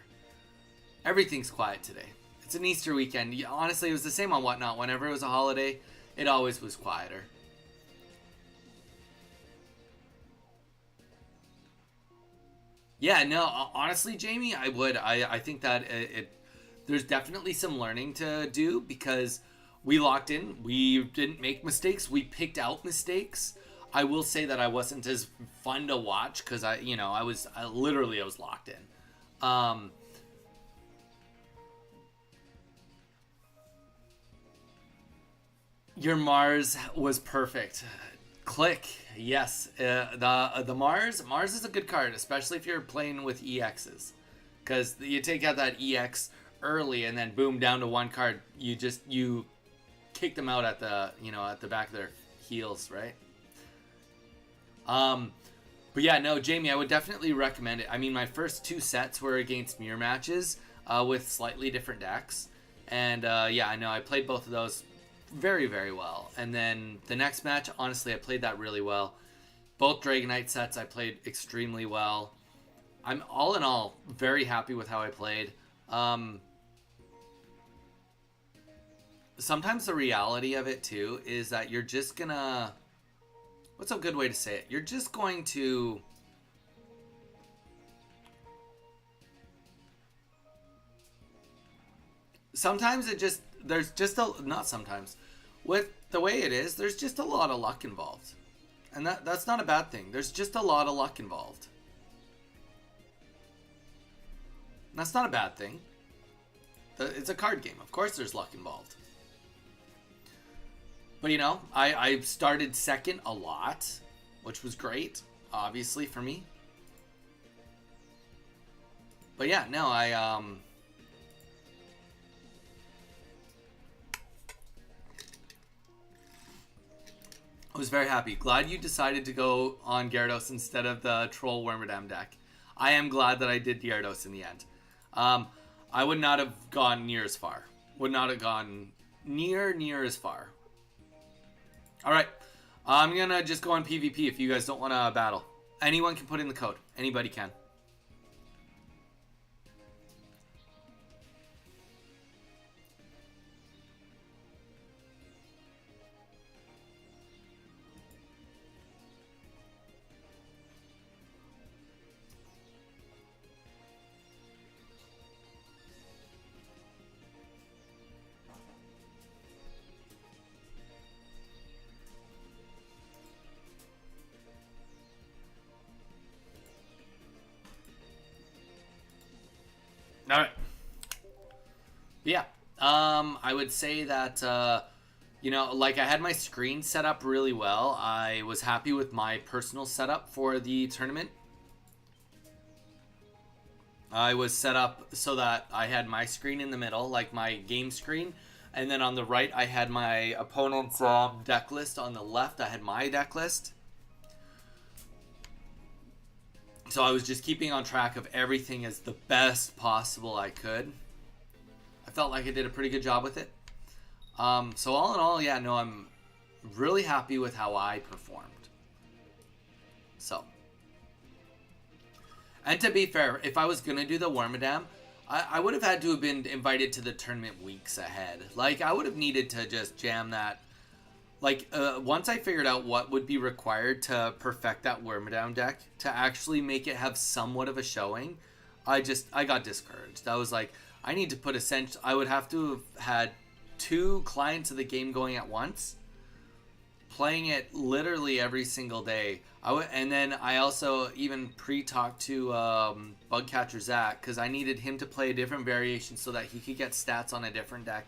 Everything's quiet today. It's an Easter weekend. Honestly, it was the same on Whatnot. Whenever it was a holiday, it always was quieter. Yeah, no, honestly, Jamie, I would. I think that there's definitely some learning to do because we locked in. We didn't make mistakes. We picked out mistakes. I will say that I wasn't as fun to watch because I was locked in. Your Mars was perfect. Click. Yes. The Mars is a good card, especially if you're playing with EXs, because you take out that EX early and then boom, down to one card. You kick them out at the back of their heels, right? But yeah, no, Jamie, I would definitely recommend it. I mean, my first two sets were against mirror matches with slightly different decks, and yeah, I know I played both of those very, very well. And then the next match, honestly, I played that really well. Both Dragonite sets I played extremely well. I'm all in all very happy with how I played. Sometimes the reality of it too is that you're just gonna, what's a good way to say it? You're just going to sometimes it just, there's just a, not sometimes, with the way it is, there's just a lot of luck involved. And that's not a bad thing. There's just a lot of luck involved. And that's not a bad thing. It's a card game. Of course there's luck involved. But you know, I started second a lot, which was great, obviously, for me. But yeah, no, I was very happy. Glad you decided to go on Gyarados instead of the Troll Wormadam deck. I am glad that I did Gyarados in the end. I would not have gone near as far. Would not have gone near as far. Alright. I'm going to just go on PvP if you guys don't want to battle. Anyone can put in the code. Anybody can. All right. Yeah. I would say that, like I had my screen set up really well. I was happy with my personal setup for the tournament. I was set up so that I had my screen in the middle, like my game screen. And then on the right, I had my opponent's deck list. On the left, I had my deck list. So I was just keeping on track of everything as the best possible I could. I felt like I did a pretty good job with it. So all in all, yeah, no, I'm really happy with how I performed. So. And to be fair, if I was going to do the Wormadam, I would have had to have been invited to the tournament weeks ahead. Like, I would have needed to just jam that. Like, once I figured out what would be required to perfect that Wormadam deck, to actually make it have somewhat of a showing, I got discouraged. I was like, I need to put I would have to have had 2 clients of the game going at once, playing it literally every single day. And then I also even pre-talked to Bugcatcher Zach, because I needed him to play a different variation so that he could get stats on a different deck.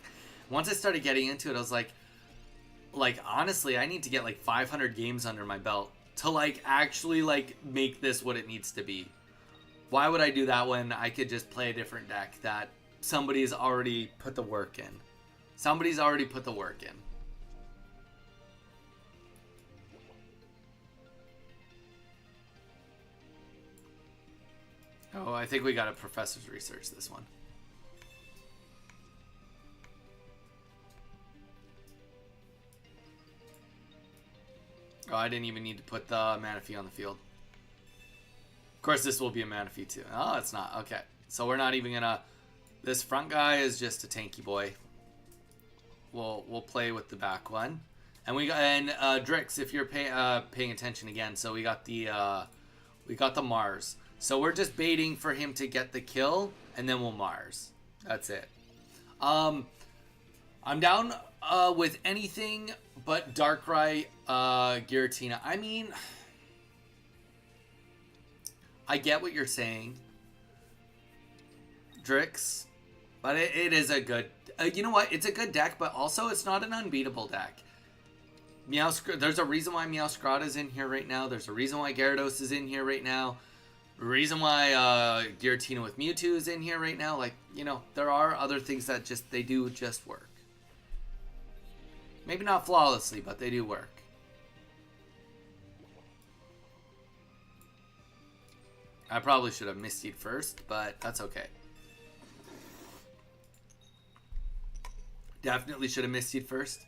Once I started getting into it, I was like, honestly, I need to get like 500 games under my belt to like actually like make this what it needs to be. Why would I do that when I could just play a different deck that somebody's already put the work in? Somebody's already put the work in. Oh, I think we got a professor's research this one. Oh, I didn't even need to put the Manaphy on the field. Of course, this will be a Manaphy too. Oh, it's not. Okay. So we're not even gonna... This front guy is just a tanky boy. We'll play with the back one. And we got... And Drix, if you're paying attention again, so we got the Mars. So we're just baiting for him to get the kill, and then we'll Mars. That's it. I'm down with anything but Darkrai Giratina. I mean, I get what you're saying, Drix, but it is a good... you know what? It's a good deck, but also it's not an unbeatable deck. There's a reason why Meowscarada is in here right now. There's a reason why Gyarados is in here right now. The reason why Giratina with Mewtwo is in here right now. Like, you know, there are other things that they do just work. Maybe not flawlessly, but they do work. I probably should have Misty'd first, but that's okay. Definitely should have Misty'd first.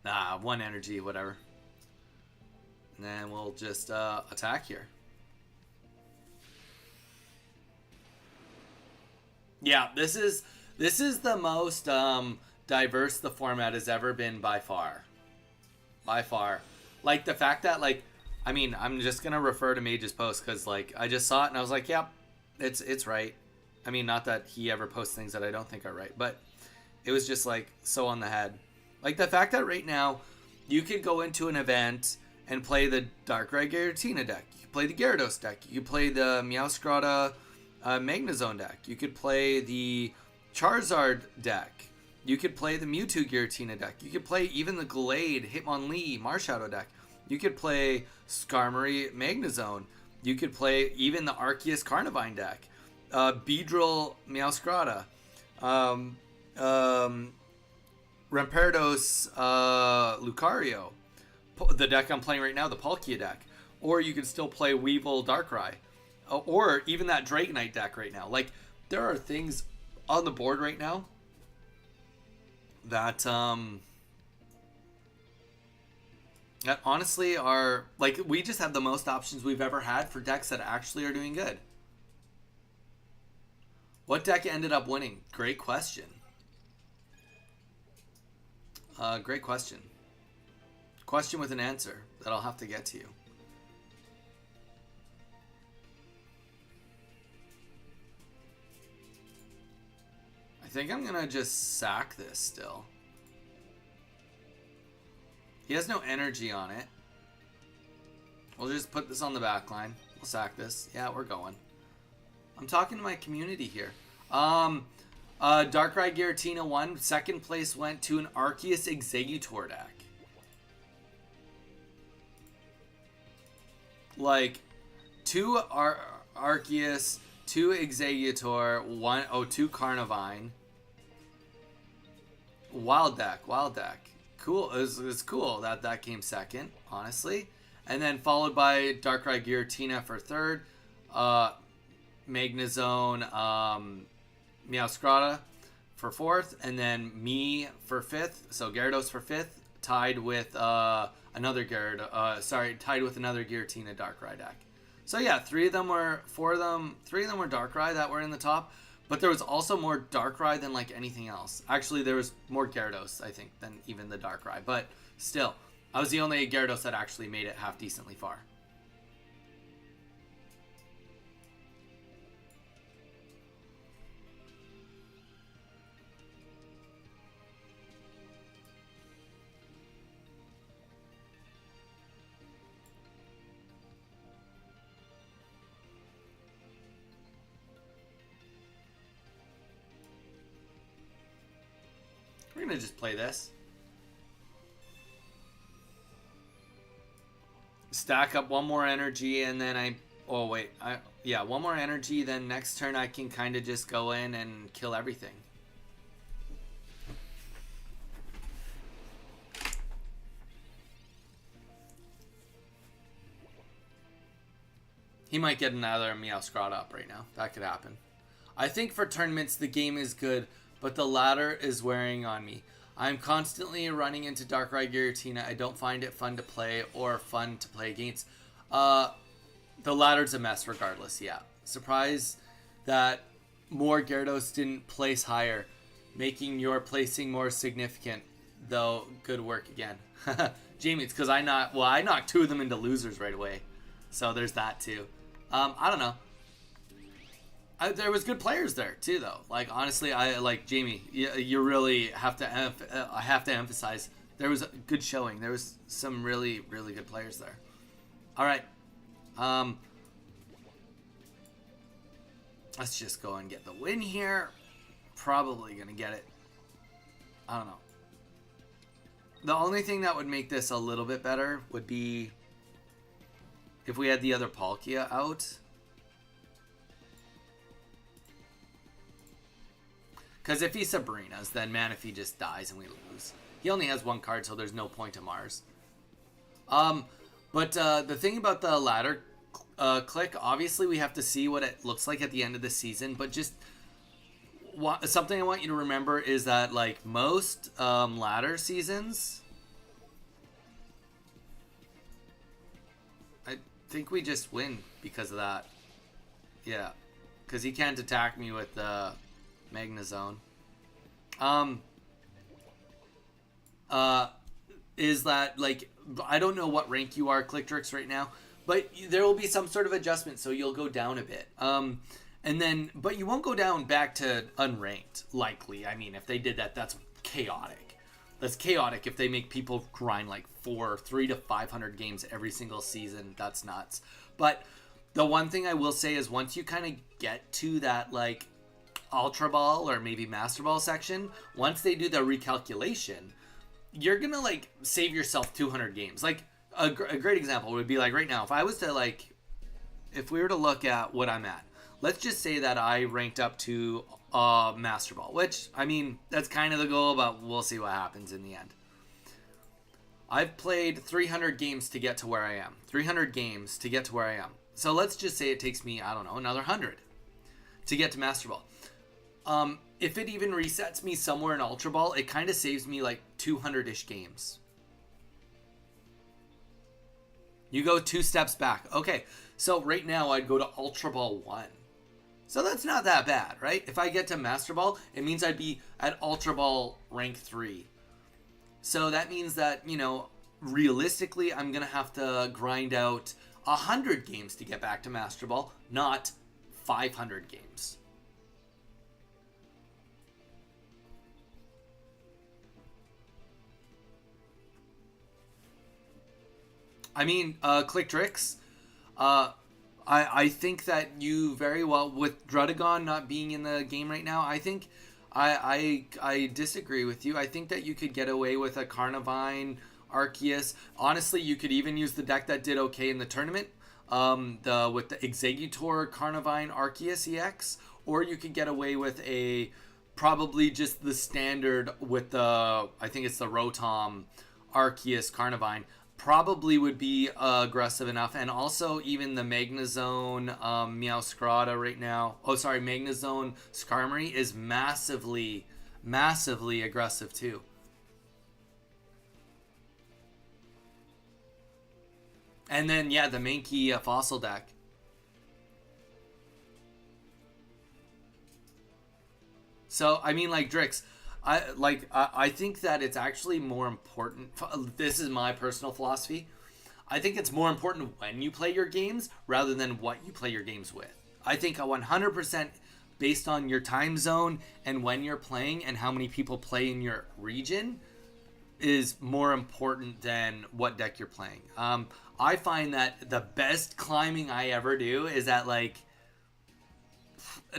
Nah, 1 energy, whatever. And then we'll just attack here. Yeah, this is the most diverse the format has ever been by far. By far. Like, the fact that, like, I mean, I'm just going to refer to Mage's post because, like, I just saw it and I was like, yep, it's right. I mean, not that he ever posts things that I don't think are right, but it was just, like, so on the head. Like, the fact that right now you could go into an event and play the Darkrai Giratina deck. You could play the Gyarados deck. You could play the Meowscarada Magnezone deck. You could play the Charizard deck. You could play the Mewtwo Giratina deck. You could play even the Glade Hitmonlee Marshadow deck. You could play Skarmory Magnezone. You could play even the Arceus Carnivine deck. Beedrill Meowscarada. Rampardos Lucario. The deck I'm playing right now, the Palkia deck. Or you can still play Weevil Darkrai. Or even that Dragonite deck right now. Like, there are things on the board right now that that honestly are, like, we just have the most options we've ever had for decks that actually are doing good. What deck ended up winning? Great question. Great question. Question with an answer that I'll have to get to you. I think I'm gonna just sack this still. He has no energy on it. We'll just put this on the back line. We'll sack this. Yeah, we're going. I'm talking to my community here. Darkrai Giratina won. Second place went to an Arceus Exeggutor deck. Like, 2 Arceus, 2 Exeggutor, 2 Carnivine. Wild deck. Cool. It's cool that came second, honestly. And then followed by Darkrai Giratina for third. Magnezone, Meowscarada for fourth. And then me for fifth. So Gyarados for fifth. Tied with another Giratina Darkrai deck. So yeah, 3 of them were Darkrai that were in the top. But there was also more Darkrai than, like, anything else. Actually, there was more Gyarados, I think, than even the Darkrai. But still, I was the only Gyarados that actually made it half decently far. We're going to just play this. Stack up 1 more energy and then one more energy, then next turn I can kind of just go in and kill everything. He might get another Meowscarada up right now. That could happen. I think for tournaments the game is good, but the ladder is wearing on me. I'm constantly running into Darkrai Giratina. I don't find it fun to play or fun to play against. The ladder's a mess regardless, yeah. Surprised that more Gyarados didn't place higher, making your placing more significant, though. Good work again. Jamie, it's because I knocked 2 of them into losers right away. So there's that too. I don't know. There was good players there too, though. Like honestly, I like Jamie. You really have to. I have to emphasize there was a good showing. There was some really really good players there. All right, let's just go and get the win here. Probably gonna get it. I don't know. The only thing that would make this a little bit better would be if we had the other Palkia out. Because if he's Sabrina's, then Manaphy just dies and we lose. He only has one card, so there's no point to Mars. But the thing about the ladder click, obviously we have to see what it looks like at the end of the season, but just something I want you to remember is that like most ladder seasons, I think we just win because of that. Yeah, because he can't attack me with the Magnezone. Is that like I don't know what rank you are, Clictrix, right now, but there will be some sort of adjustment, so you'll go down a bit. And then, but you won't go down back to unranked, likely. I mean, if they did that, that's chaotic. That's chaotic if they make people grind like 300 to 500 games every single season. That's nuts. But the one thing I will say is once you kind of get to that like Ultra Ball or maybe Master Ball section, once they do the recalculation, you're going to like save yourself 200 games. Like a great example would be like right now, if I was to like, if we were to look at what I'm at, let's just say that I ranked up to Master Ball, which, I mean, that's kind of the goal, but we'll see what happens in the end. I've played 300 games to get to where I am. 300 games to get to where I am. So let's just say it takes me, I don't know, another 100 to get to Master Ball. If it even resets me somewhere in Ultra Ball, it kind of saves me like 200-ish games. You go 2 steps back. Okay, so right now I'd go to Ultra Ball 1. So that's not that bad, right? If I get to Master Ball, it means I'd be at Ultra Ball rank 3. So that means that, you know, realistically, I'm going to have to grind out 100 games to get back to Master Ball, not 500 games. I mean, Clictrix, I think that you very well, with Druddigon not being in the game right now, I think I disagree with you. I think that you could get away with a Carnivine, Arceus. Honestly, you could even use the deck that did okay in the tournament, with the Exeggutor, Carnivine, Arceus EX, or you could get away with probably just the standard with the, I think it's the Rotom, Arceus, Carnivine. Probably would be aggressive enough, and also even the Magnezone Meowscarada right now. Oh, sorry, Magnezone Skarmory is massively aggressive too. And then yeah, the Mankey Fossil deck. So I mean, like Drix. I think that it's actually more important. This is my personal philosophy. I think it's more important when you play your games rather than what you play your games with. I think 100% based on your time zone and when you're playing and how many people play in your region is more important than what deck you're playing. I find that the best climbing I ever do is at like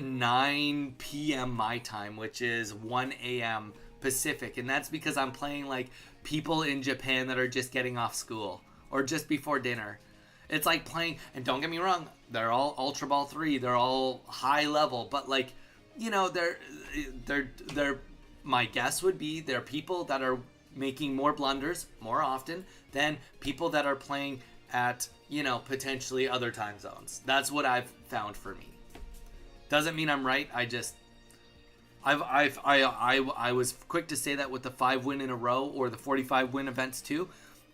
9 p.m. my time, which is 1 a.m. Pacific, and that's because I'm playing like people in Japan that are just getting off school or just before dinner. It's like playing, and don't get me wrong, they're all Ultra Ball 3, they're all high level, but like, you know, they're my guess would be they're people that are making more blunders more often than people that are playing at, you know, potentially other time zones. That's what I've found for me. Doesn't mean I'm right. I was quick to say that with the 5 win in a row or the 45 win events too.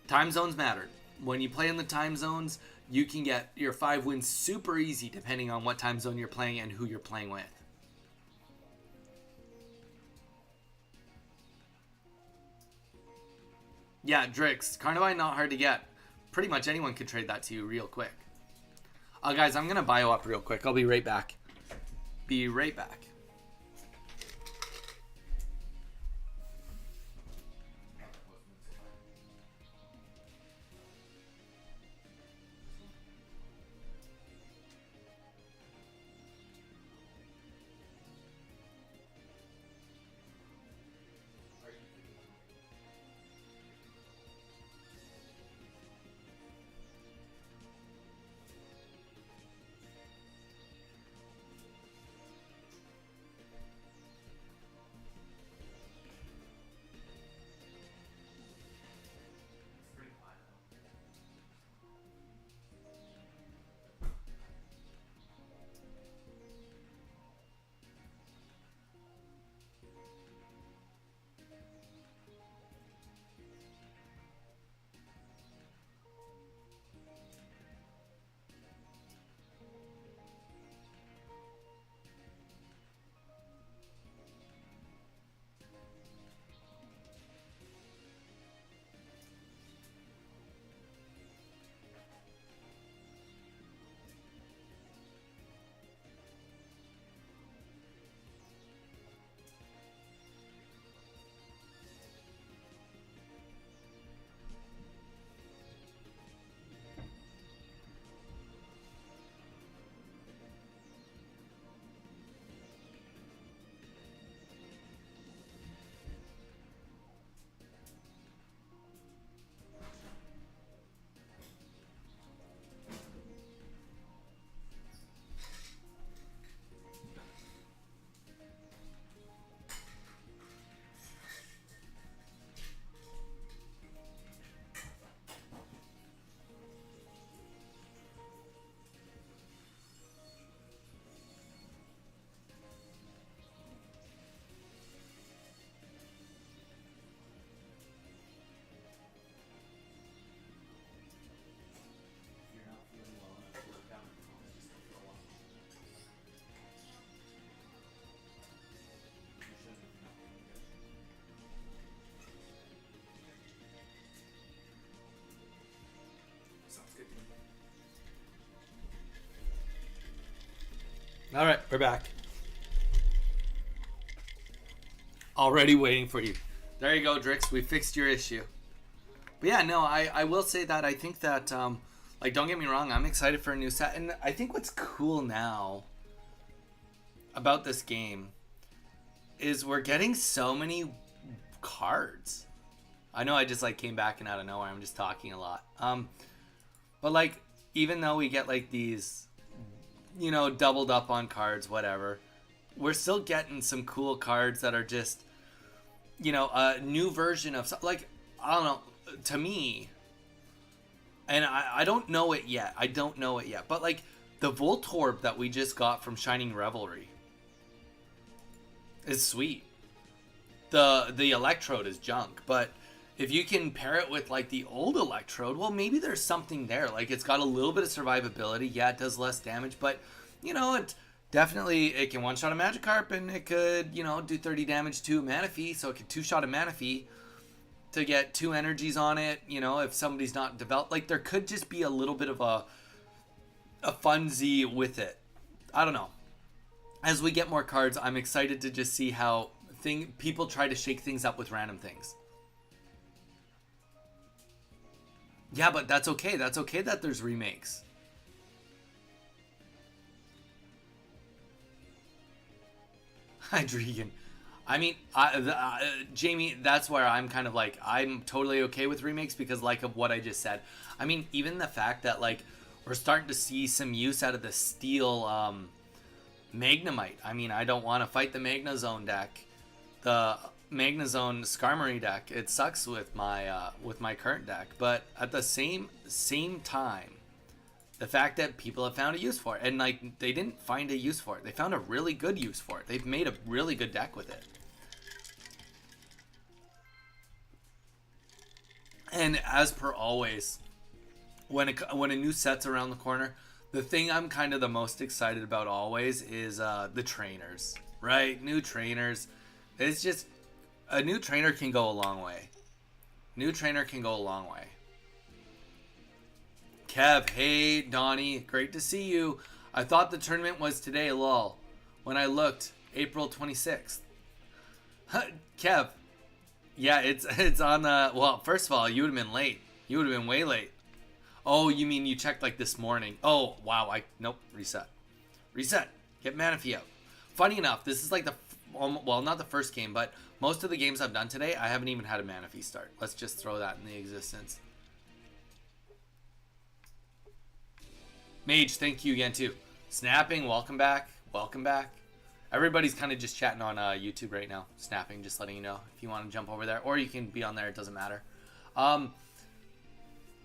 Time zones matter. When you play in the time zones, you can get your 5 wins super easy depending on what time zone you're playing and who you're playing with. Yeah, Drix, Carnivine not hard to get. Pretty much anyone could trade that to you real quick. Guys, I'm gonna bio up real quick. I'll be right back. Be right back. All right, we're back. Already waiting for you. There you go, Drix. We fixed your issue. But yeah, no, I will say that I think that, like, don't get me wrong, I'm excited for a new set. And I think what's cool now about this game is we're getting so many cards. I know I just, like, came back and out of nowhere. I'm just talking a lot. But, like, even though we get, like, these, you know, doubled up on cards, whatever, we're still getting some cool cards that are just, you know, a new version of, like, I don't know, to me, and I don't know it yet. I don't know it yet. But, like, the Voltorb that we just got from Shining Revelry is sweet. The Electrode is junk, but if you can pair it with, like, the old Electrode, well, maybe there's something there. Like, it's got a little bit of survivability. Yeah, it does less damage, but, you know, it can one-shot a Magikarp, and it could, you know, do 30 damage to a Manaphy, so it could two-shot a Manaphy to get 2 energies on it, you know, if somebody's not developed. Like, there could just be a little bit of a funsy with it. I don't know. As we get more cards, I'm excited to just see how people try to shake things up with random things. Yeah, but that's okay. That's okay that there's remakes. Hydreigon. I mean, Jamie, that's where I'm kind of like, I'm totally okay with remakes because, like, of what I just said. I mean, even the fact that, like, we're starting to see some use out of the Steel Magnemite. I mean, I don't want to fight the Magnezone deck. The Magnezone Skarmory deck, it sucks with my current deck. But at the same time, the fact that people have found a use for it, and, like, they didn't find a use for it. They found a really good use for it. They've made a really good deck with it. And as per always, when a new set's around the corner, the thing I'm kind of the most excited about always is the trainers, right? New trainers. It's just, a new trainer can go a long way. New trainer can go a long way. Kev, hey, Donnie, great to see you. I thought the tournament was today, lol. when I looked, April 26th. Kev, yeah, it's on the. Well, first of all, you would have been late. You would have been way late. Oh, you mean you checked like this morning? Oh, wow. Nope. Reset. Get Manaphy out. Funny enough, this is like well, not the first game, but most of the games I've done today, I haven't even had a Manaphy start. Let's just throw that in the existence. Mage, thank you again too. Snapping, welcome back. Everybody's kind of just chatting on YouTube right now. Snapping, just letting you know if you want to jump over there, or you can be on there. It doesn't matter. Kev,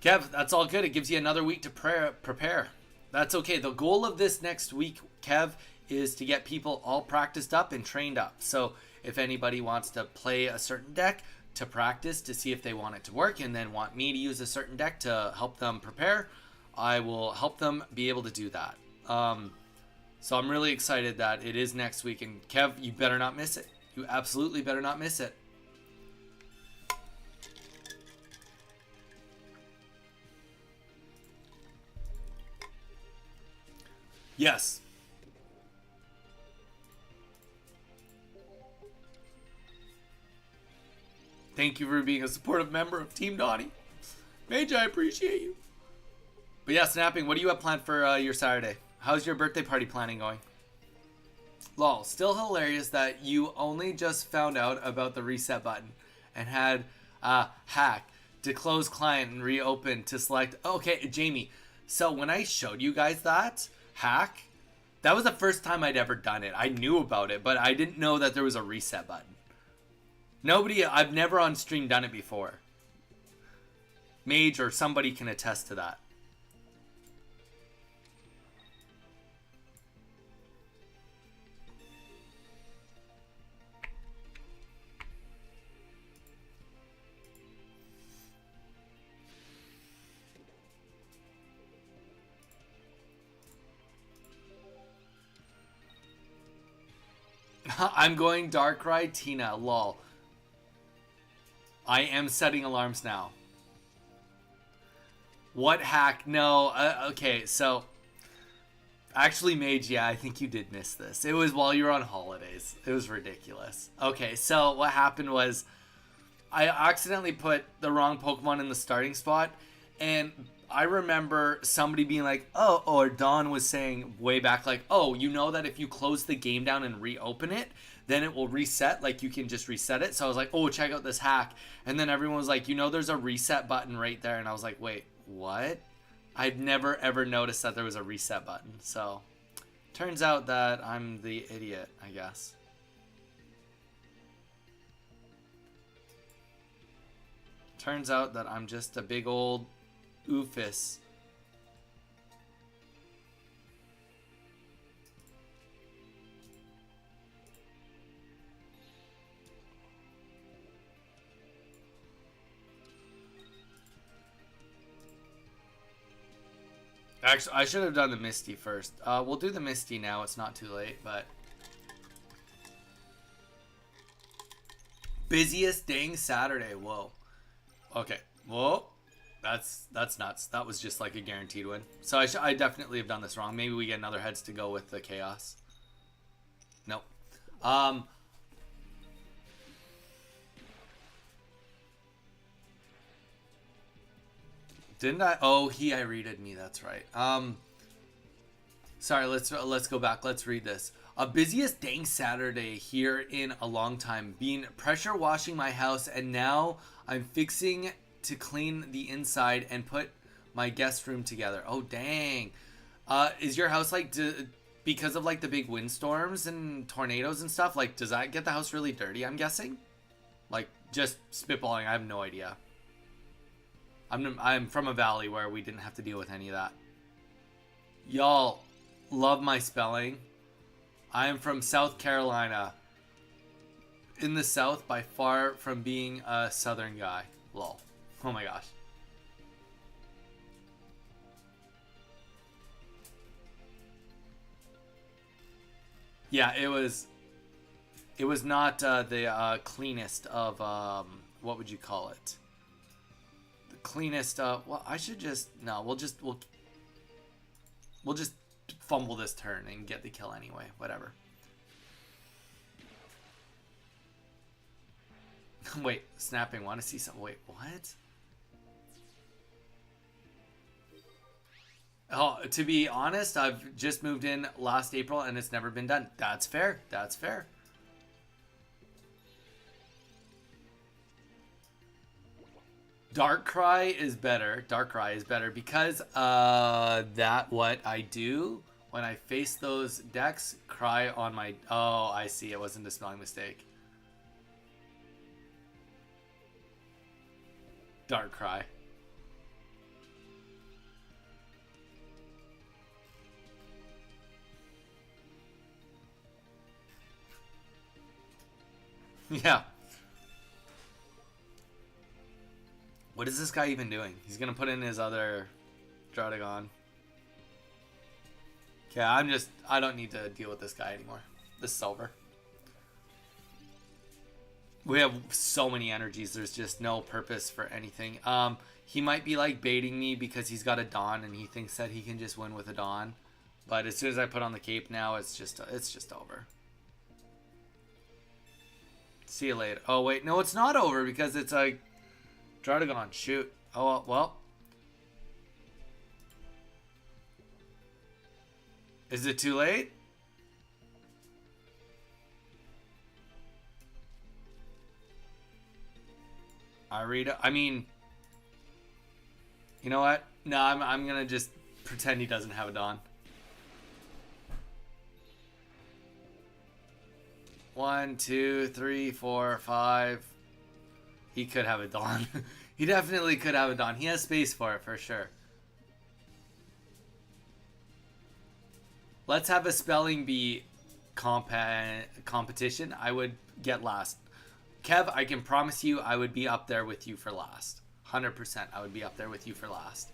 that's all good. It gives you another week to prepare. That's okay. The goal of this next week, Kev, is to get people all practiced up and trained up. So if anybody wants to play a certain deck to practice to see if they want it to work, and then want me to use a certain deck to help them prepare, I will help them be able to do that. So I'm really excited that it is next week. And Kev, you better not miss it. You absolutely better not miss it. Yes. Thank you for being a supportive member of Team Donnie. Mage, I appreciate you. But yeah, Snapping, what do you have planned for your Saturday? How's your birthday party planning going? Lol, still hilarious that you only just found out about the reset button and had a hack to close client and reopen to select. Okay, Jamie, so when I showed you guys that hack, that was the first time I'd ever done it. I knew about it, but I didn't know that there was a reset button. I've never on stream done it before. Mage or somebody can attest to that. I'm going Darkrai Tina, lol. I am setting alarms now. What hack? No, okay, so... Actually, Mage, yeah, I think you did miss this. It was while you were on holidays. It was ridiculous. Okay, so what happened was... I accidentally put the wrong Pokemon in the starting spot, and I remember somebody being like, oh, or Dawn was saying way back, like, oh, you know that if you close the game down and reopen it, then it will reset, like you can just reset it. So I was like, oh, check out this hack. And then everyone was like, you know, there's a reset button right there. And I was like, wait, what? I'd never ever noticed that there was a reset button. So turns out that I'm the idiot, I guess. Turns out that I'm just a big old oofus. Actually, I should have done the Misty first. We'll do the Misty now. It's not too late, but... Busiest dang Saturday. Whoa. Okay. Whoa. That's nuts. That was just like a guaranteed win. So I definitely have done this wrong. Maybe we get another heads to go with the chaos. Nope. Didn't I? Oh, I readed me. That's right. Sorry. Let's go back. Let's read this. A busiest dang Saturday here in a long time. Been pressure washing my house, and now I'm fixing to clean the inside and put my guest room together. Oh dang. Is your house like because of like the big windstorms and tornadoes and stuff? Like, does that get the house really dirty? I'm guessing. Like, just spitballing. I have no idea. I'm from a valley where we didn't have to deal with any of that. Y'all love my spelling. I am from South Carolina. In the South, by far from being a Southern guy. Lol. Oh my gosh. Yeah, it was not the cleanest of what would you call it? The cleanest. Well, I should just no. We'll just fumble this turn and get the kill anyway. Whatever. Wait, snapping. Want to see some? Wait, what? Oh, to be honest, I've just moved in last April and it's never been done. That's fair. That's fair. Darkrai is better. Darkrai is better because that what I do when I face those decks, cry on my... Oh, I see. It wasn't a spelling mistake. Darkrai. Yeah. What is this guy even doing? He's gonna put in his other Draudigon. Okay, I don't need to deal with this guy anymore. This is over. We have so many energies, there's just no purpose for anything. He might be like baiting me because he's got a Dawn and he thinks that he can just win with a Dawn. But as soon as I put on the cape now, it's just over. See you later. Oh wait, no, it's not over because it's like Draudigon. Shoot. Oh well. Is it too late? Irida. I mean, you know what? No, I'm gonna just pretend he doesn't have a Dawn. 1, 2, 3, 4, 5. He could have a Dawn. He definitely could have a Dawn. He has space for it, for sure. Let's have a spelling bee competition. I would get last. Kev, I can promise you I would be up there with you for last. 100% I would be up there with you for last.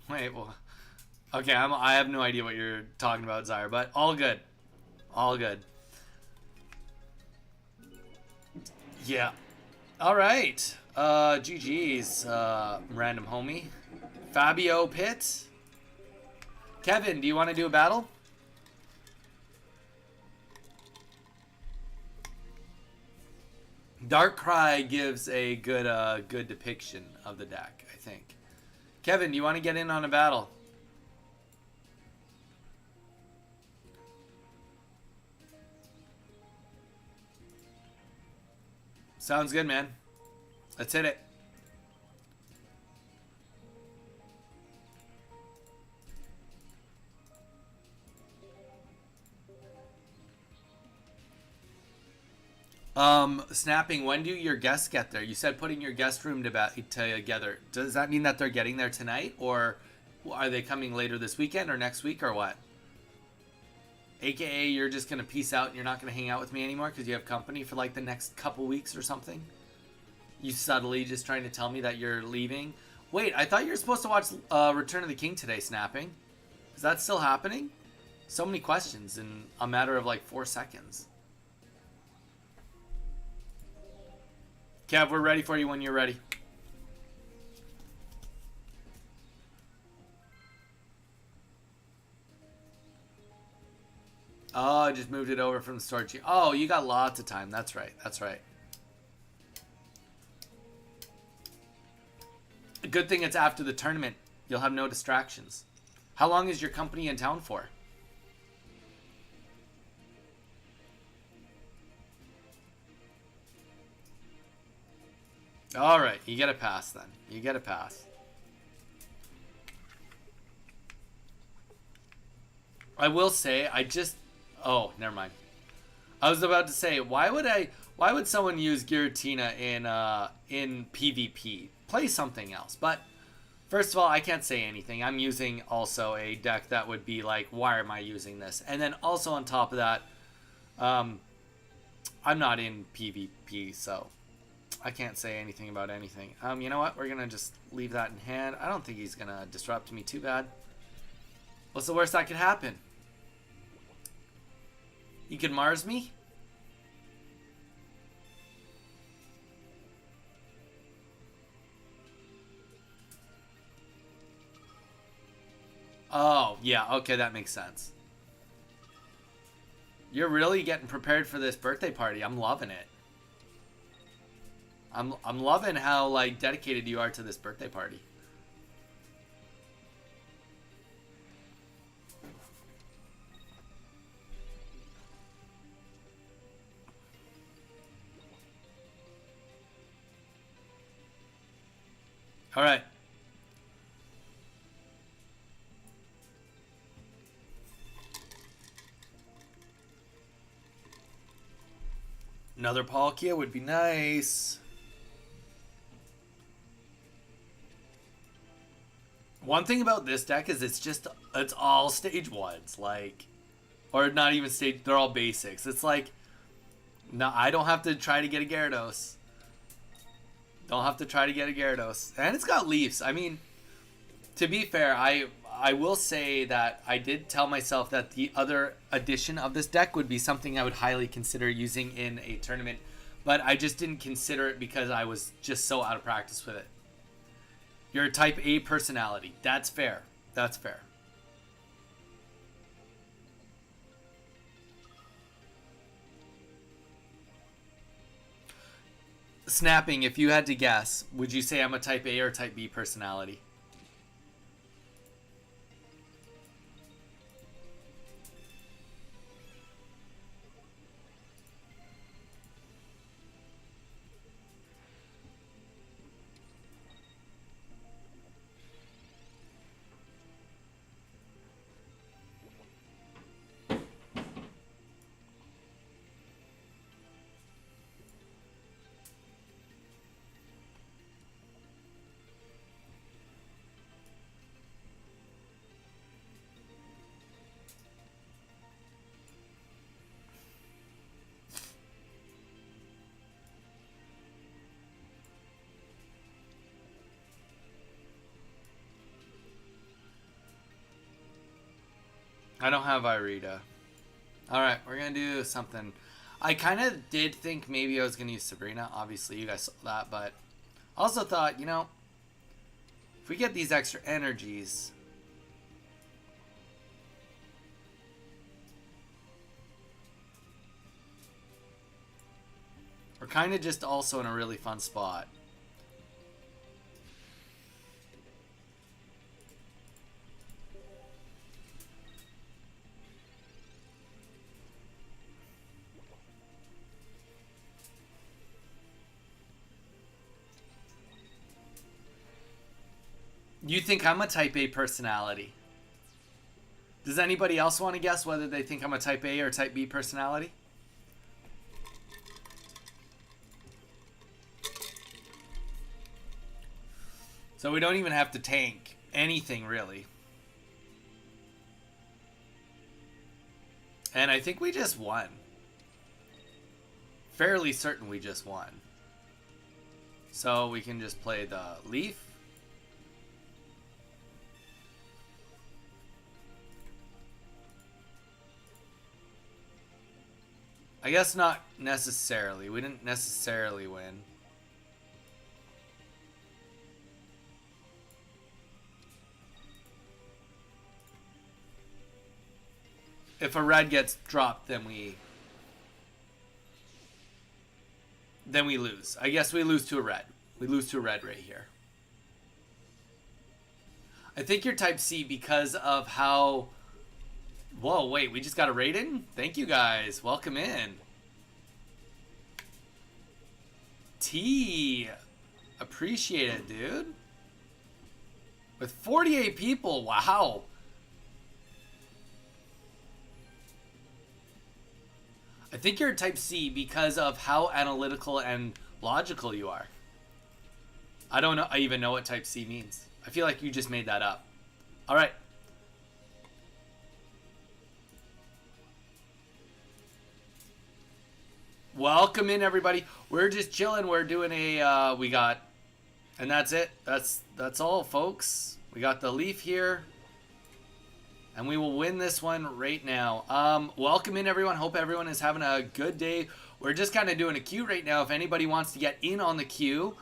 Wait, well... Okay, I have no idea what you're talking about, Zyre, but all good. All good. Yeah. Alright. GG's, random homie. Fabio Pitt. Kevin, do you want to do a battle? Darkrai gives a good depiction of the deck, I think. Kevin, do you want to get in on a battle? Sounds good, man. Let's hit it. Snapping, when do your guests get there? You said putting your guest room together. Does that mean that they're getting there tonight? Or are they coming later this weekend or next week or what? AKA, you're just going to peace out and you're not going to hang out with me anymore because you have company for like the next couple weeks or something? You subtly just trying to tell me that you're leaving? Wait, I thought you were supposed to watch Return of the King today, Snapping. Is that still happening? So many questions in a matter of like 4 seconds. Kev, we're ready for you when you're ready. Oh, I just moved it over from the storage. Oh, you got lots of time. That's right. That's right. A good thing it's after the tournament. You'll have no distractions. How long is your company in town for? All right, you get a pass then. You get a pass. I will say, oh, never mind. I was about to say, why would someone use Giratina in PvP? Play something else. But first of all, I can't say anything. I'm using also a deck that would be like, why am I using this? And then also on top of that, I'm not in PvP, so I can't say anything about anything. You know what? We're gonna just leave that in hand. I don't think he's gonna disrupt me too bad. What's the worst that could happen? He could Mars me? Oh, yeah. Okay, that makes sense. You're really getting prepared for this birthday party. I'm loving it. I'm loving how like dedicated you are to this birthday party. All right. Another Palkia would be nice. One thing about this deck is it's all stage ones, like, or not even stage. They're all basics. It's like, no, I don't have to try to get a Gyarados. Don't have to try to get a Gyarados, and it's got Leafs. I mean, to be fair, I will say that I did tell myself that the other edition of this deck would be something I would highly consider using in a tournament, but I just didn't consider it because I was just so out of practice with it. You're a type A personality. That's fair. That's fair. Snapping, if you had to guess, would you say I'm a type A or type B personality? I don't have Irida. Alright, we're going to do something. I kind of did think maybe I was going to use Sabrina. Obviously, you guys saw that. But I also thought, you know, if we get these extra energies, we're kind of just also in a really fun spot. You think I'm a type A personality? Does anybody else want to guess whether they think I'm a type A or type B personality? So we don't even have to tank anything, really. And I think we just won. Fairly certain we just won. So we can just play the Leaf. I guess not necessarily. We didn't necessarily win. If a red gets dropped, then we lose. I guess we lose to a red. We lose to a red right here. I think you're type C because of how... Whoa, wait, we just got a raid in? Thank you guys. Welcome in. T. Appreciate it, dude. With 48 people, wow. I think you're type C because of how analytical and logical you are. I don't know. I even know what type C means. I feel like you just made that up. All right. Welcome in, everybody. We're just chilling. We're doing a we got, and that's it. That's all, folks. We got the Leaf here, and we will win this one right now. Welcome in, everyone. Hope everyone is having a good day. We're just kind of doing a queue right now. If anybody wants to get in on the queue,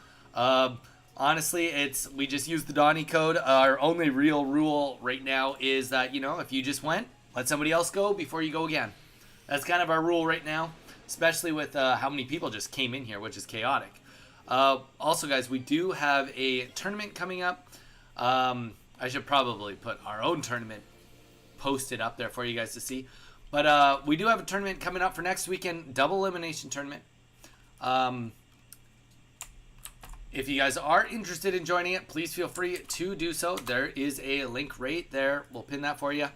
Honestly, we just use the Donnie code. Our only real rule right now is that, if you just went, let somebody else go before you go again. That's kind of our rule right now, especially with how many people just came in here, which is chaotic. Also, guys, we do have a tournament coming up. I should probably put our own tournament posted up there for you guys to see. But we do have a tournament coming up for next weekend, double elimination tournament. If you guys are interested in joining it, please feel free to do so. There is a link right there. We'll pin that for you.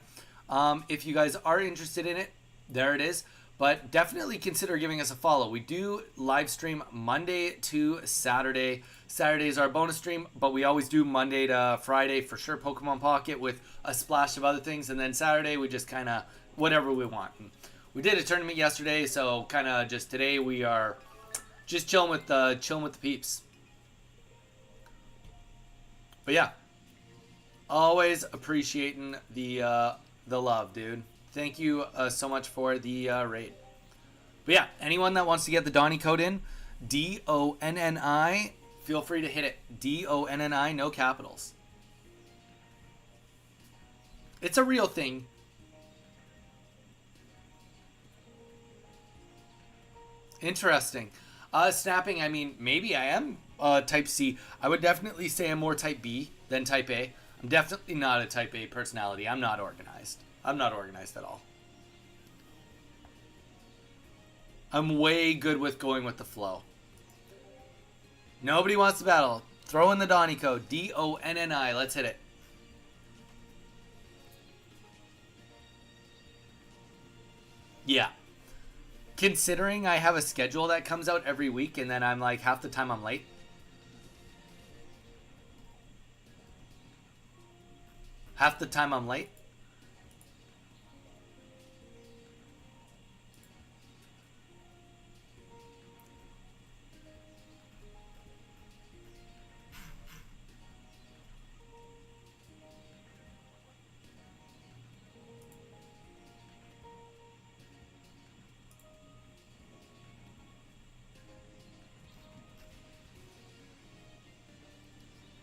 If you guys are interested in it, there it is. But definitely consider giving us a follow. We do live stream Monday to Saturday. Saturday is our bonus stream, but we always do Monday to Friday for sure, Pokemon Pocket with a splash of other things. And then Saturday, we just kind of whatever we want. And we did a tournament yesterday, so kind of just today we are just chilling with the peeps. But yeah, always appreciating the love, dude. Thank you so much for the raid. But yeah, anyone that wants to get the Donnie code in, DONNI, feel free to hit it. DONNI, no capitals. It's a real thing. Interesting. Snapping, I mean, maybe I am type C. I would definitely say I'm more type B than type A. I'm definitely not a type A personality. I'm not organized. I'm not organized at all. I'm way good with going with the flow. Nobody wants to battle. Throw in the Donnie code. DONNI. Let's hit it. Yeah. Considering I have a schedule that comes out every week and then I'm like half the time I'm late. Half the time I'm late.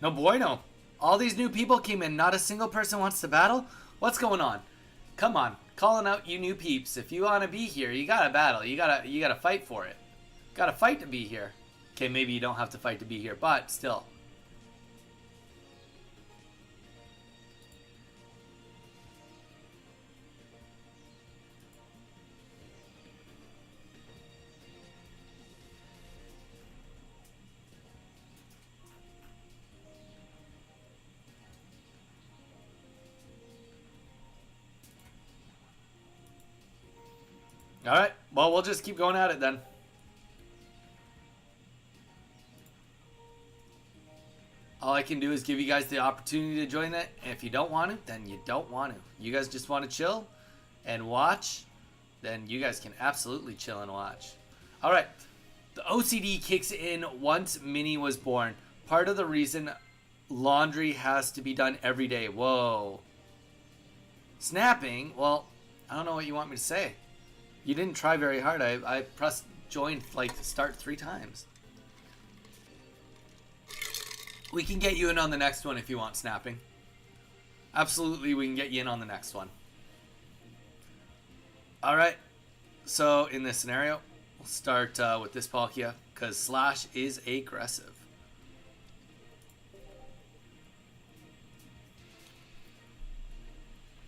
No bueno. All these new people came in. Not a single person wants to battle? What's going on? Come on. Calling out you new peeps. If you want to be here, you gotta battle. You gotta fight for it. Gotta fight to be here. Okay, maybe you don't have to fight to be here, but still. All right. Well, we'll just keep going at it then. All I can do is give you guys the opportunity to join it. And if you don't want to, then you don't want to. You guys just want to chill and watch, then you guys can absolutely chill and watch. All right. The OCD kicks in once Minnie was born. Part of the reason laundry has to be done every day. Whoa. Snapping? Well, I don't know what you want me to say. You didn't try very hard. I pressed join, like, start 3 times. We can get you in on the next one if you want, Snapping. Absolutely, we can get you in on the next one. Alright. So, in this scenario, we'll start with this Palkia, because Slash is aggressive.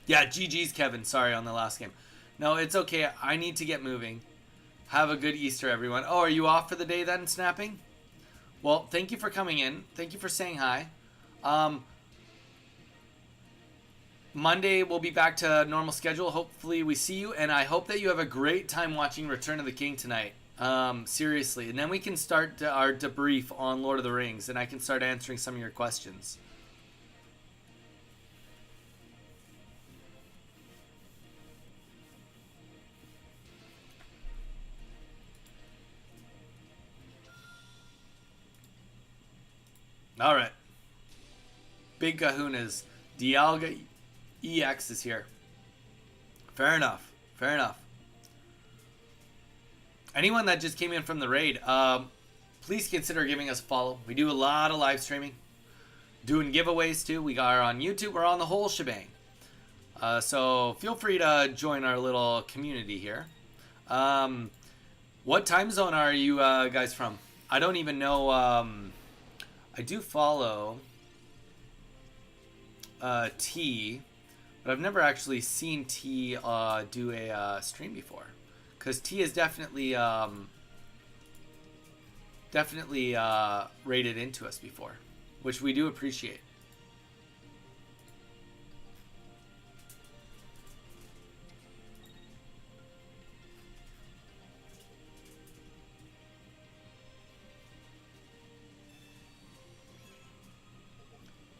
Yeah, GG's, Kevin. Sorry on the last game. No, it's okay. I need to get moving. Have a good Easter, everyone. Oh, are you off for the day then, Snapping? Well, thank you for coming in. Thank you for saying hi. Monday, we'll be back to normal schedule. Hopefully, we see you. And I hope that you have a great time watching Return of the King tonight. Seriously. And then we can start our debrief on Lord of the Rings. And I can start answering some of your questions. All right. Big Kahunas. Dialga EX is here. Fair enough. Fair enough. Anyone that just came in from the raid, please consider giving us a follow. We do a lot of live streaming, doing giveaways too. We are on YouTube. We're on the whole shebang. So feel free to join our little community here. What time zone are you guys from? I don't even know. I do follow T, but I've never actually seen T do a stream before, because T is definitely rated into us before, which we do appreciate.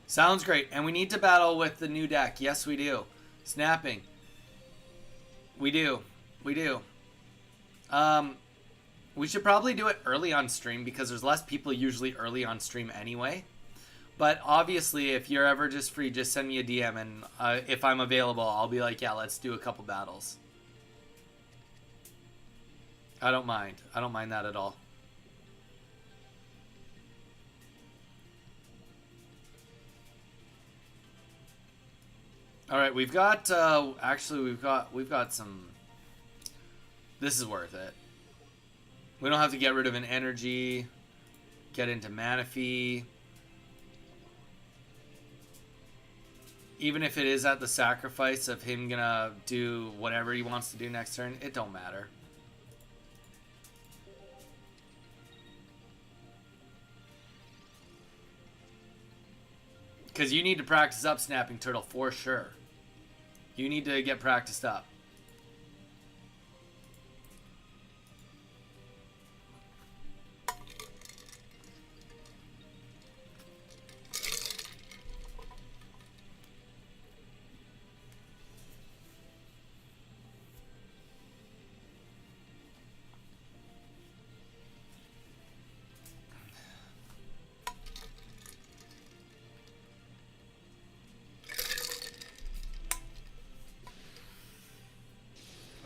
Sounds great. And we need to battle with the new deck. Yes, we do. Snapping. We do. We do. We should probably do it early on stream because there's less people usually early on stream anyway. But obviously, if you're ever just free, just send me a DM, and if I'm available, I'll be like, yeah, let's do a couple battles. I don't mind. I don't mind that at all. All right, we've got actually we've got some. This is worth it. We don't have to get rid of an energy. Get into Manaphy. Even if it is at the sacrifice of him gonna do whatever he wants to do next turn, it don't matter. Because you need to practice up Snapping Turtle for sure. You need to get practiced up.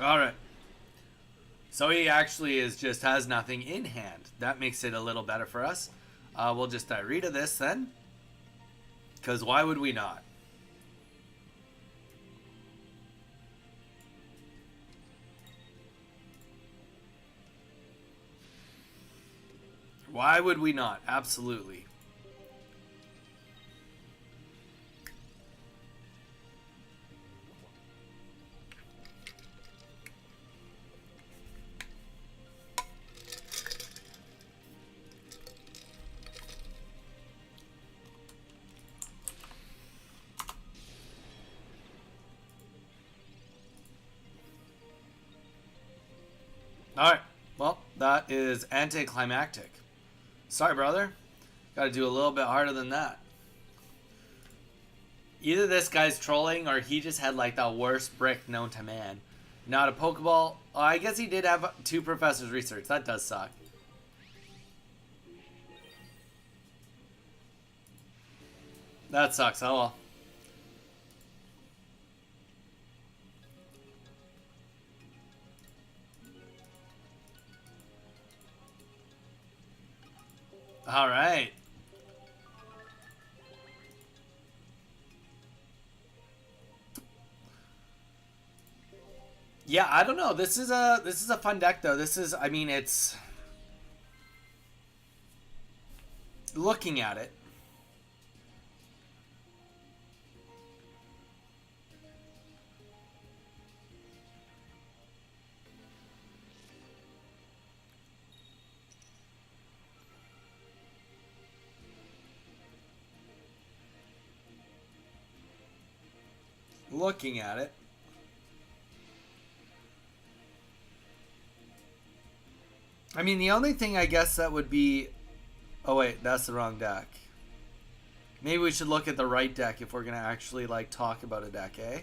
Alright. So he actually just has nothing in hand. That makes it a little better for us. We'll just Dirita this then. Because why would we not? Why would we not? Absolutely. Alright, well, that is anticlimactic. Sorry, brother. Gotta do a little bit harder than that. Either this guy's trolling or he just had like the worst brick known to man. Not a Pokeball. Oh, I guess he did have 2 Professors Research. That does suck. That sucks. Oh well. All right. Yeah, I don't know. This is a fun deck though. This is, I mean, it's looking at it. Looking at it. I mean, the only thing I guess that would be... Oh, wait, that's the wrong deck. Maybe we should look at the right deck if we're going to actually, like, talk about a deck, eh?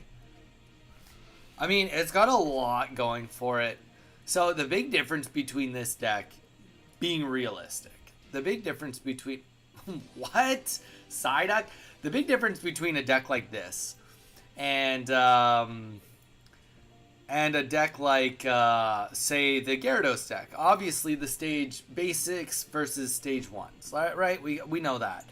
I mean, it's got a lot going for it. So, the big difference between this deck, being realistic, the big difference between... What? Psyduck? The big difference between a deck like this and and a deck like, say, the Gyarados deck. Obviously, the stage basics versus stage ones, right? We know that.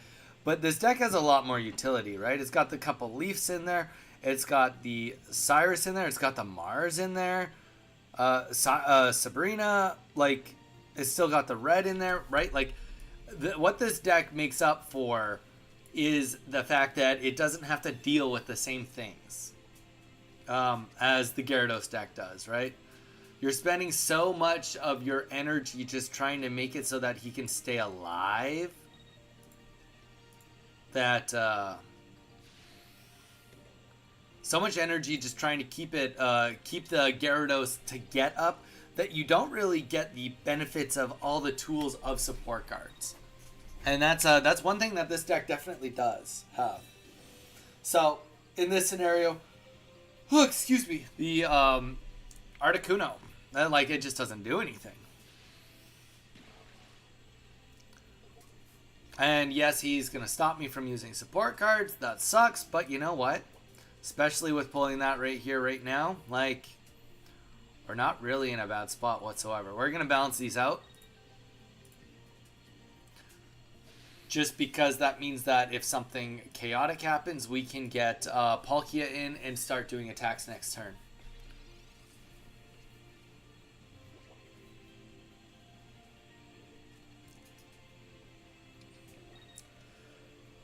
But this deck has a lot more utility, right? It's got the couple Leafs in there. It's got the Cyrus in there. It's got the Mars in there. Sabrina, like, it's still got the red in there, right? Like, what this deck makes up for is the fact that it doesn't have to deal with the same things as the Gyarados deck does, right? You're spending so much of your energy just trying to make it so that he can stay alive that so much energy just trying to keep the Gyarados to get up that you don't really get the benefits of all the tools of support cards. And that's one thing that this deck definitely does have. So in this scenario, excuse me, the Articuno, like, it just doesn't do anything. And yes, he's gonna stop me from using support cards. That sucks, but you know what? Especially with pulling that right here, right now, like, we're not really in a bad spot whatsoever. We're gonna balance these out. Just because that means that if something chaotic happens, we can get Palkia in and start doing attacks next turn.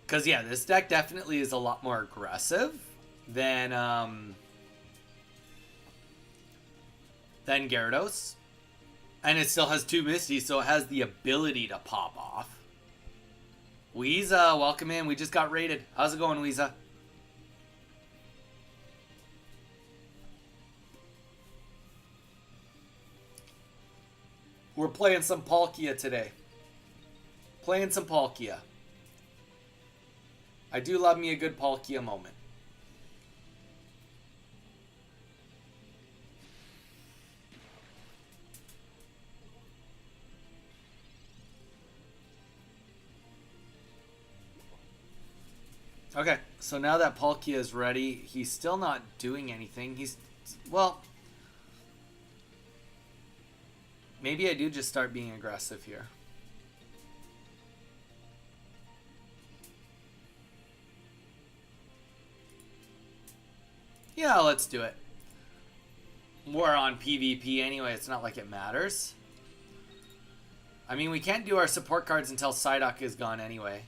Because, yeah, this deck definitely is a lot more aggressive than Gyarados. And it still has 2 Misties, so it has the ability to pop off. Weeza, welcome in. We just got raided. How's it going, Weeza? We're playing some Palkia today. Playing some Palkia. I do love me a good Palkia moment. Okay, so now that Palkia is ready, he's still not doing anything. Well, maybe I do just start being aggressive here. Yeah, let's do it. We're on PvP anyway, it's not like it matters. I mean, we can't do our support cards until Psyduck is gone anyway.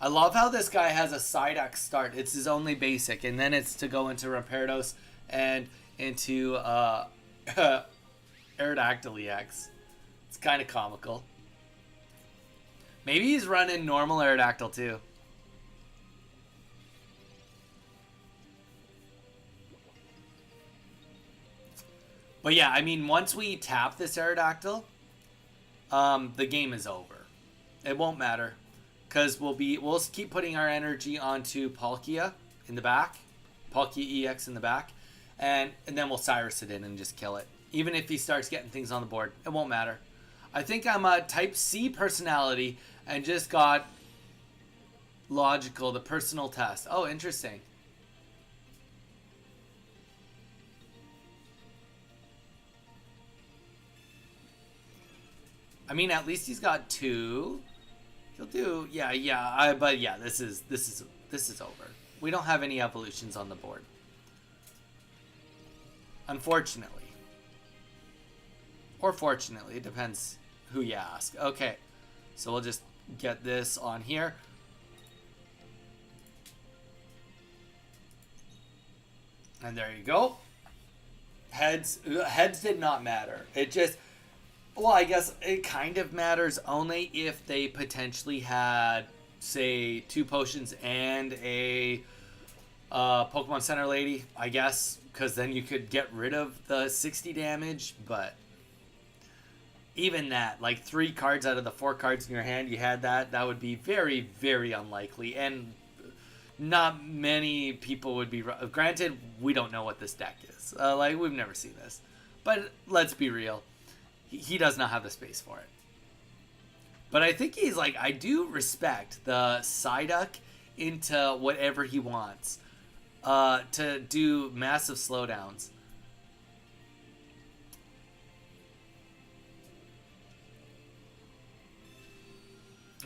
I love how this guy has a Psyduck start. It's his only basic, and then it's to go into Rampardos and into Aerodactyl EX. It's kind of comical. Maybe he's running normal Aerodactyl too. But yeah, I mean, once we tap this Aerodactyl, the game is over. It won't matter, because we'll keep putting our energy onto Palkia in the back, Palkia EX in the back, and then we'll Cyrus it in and just kill it. Even if he starts getting things on the board, it won't matter. I think I'm a Type C personality and just got logical, the personal test. Oh, interesting. I mean, at least he's got 2. He'll do, but yeah, this is over. We don't have any evolutions on the board, unfortunately, or fortunately. It depends who you ask. Okay, so we'll just get this on here. And there you go. Heads did not matter. It just, well, I guess it kind of matters only if they potentially had, say, 2 potions and a Pokemon Center Lady, I guess, because then you could get rid of the 60 damage, but even that, like 3 cards out of the 4 cards in your hand, you had that would be very, very unlikely, and not many people would be, granted, we don't know what this deck is, like, we've never seen this, but let's be real. He does not have the space for it. But I think he's like, I do respect the Psyduck into whatever he wants to do massive slowdowns.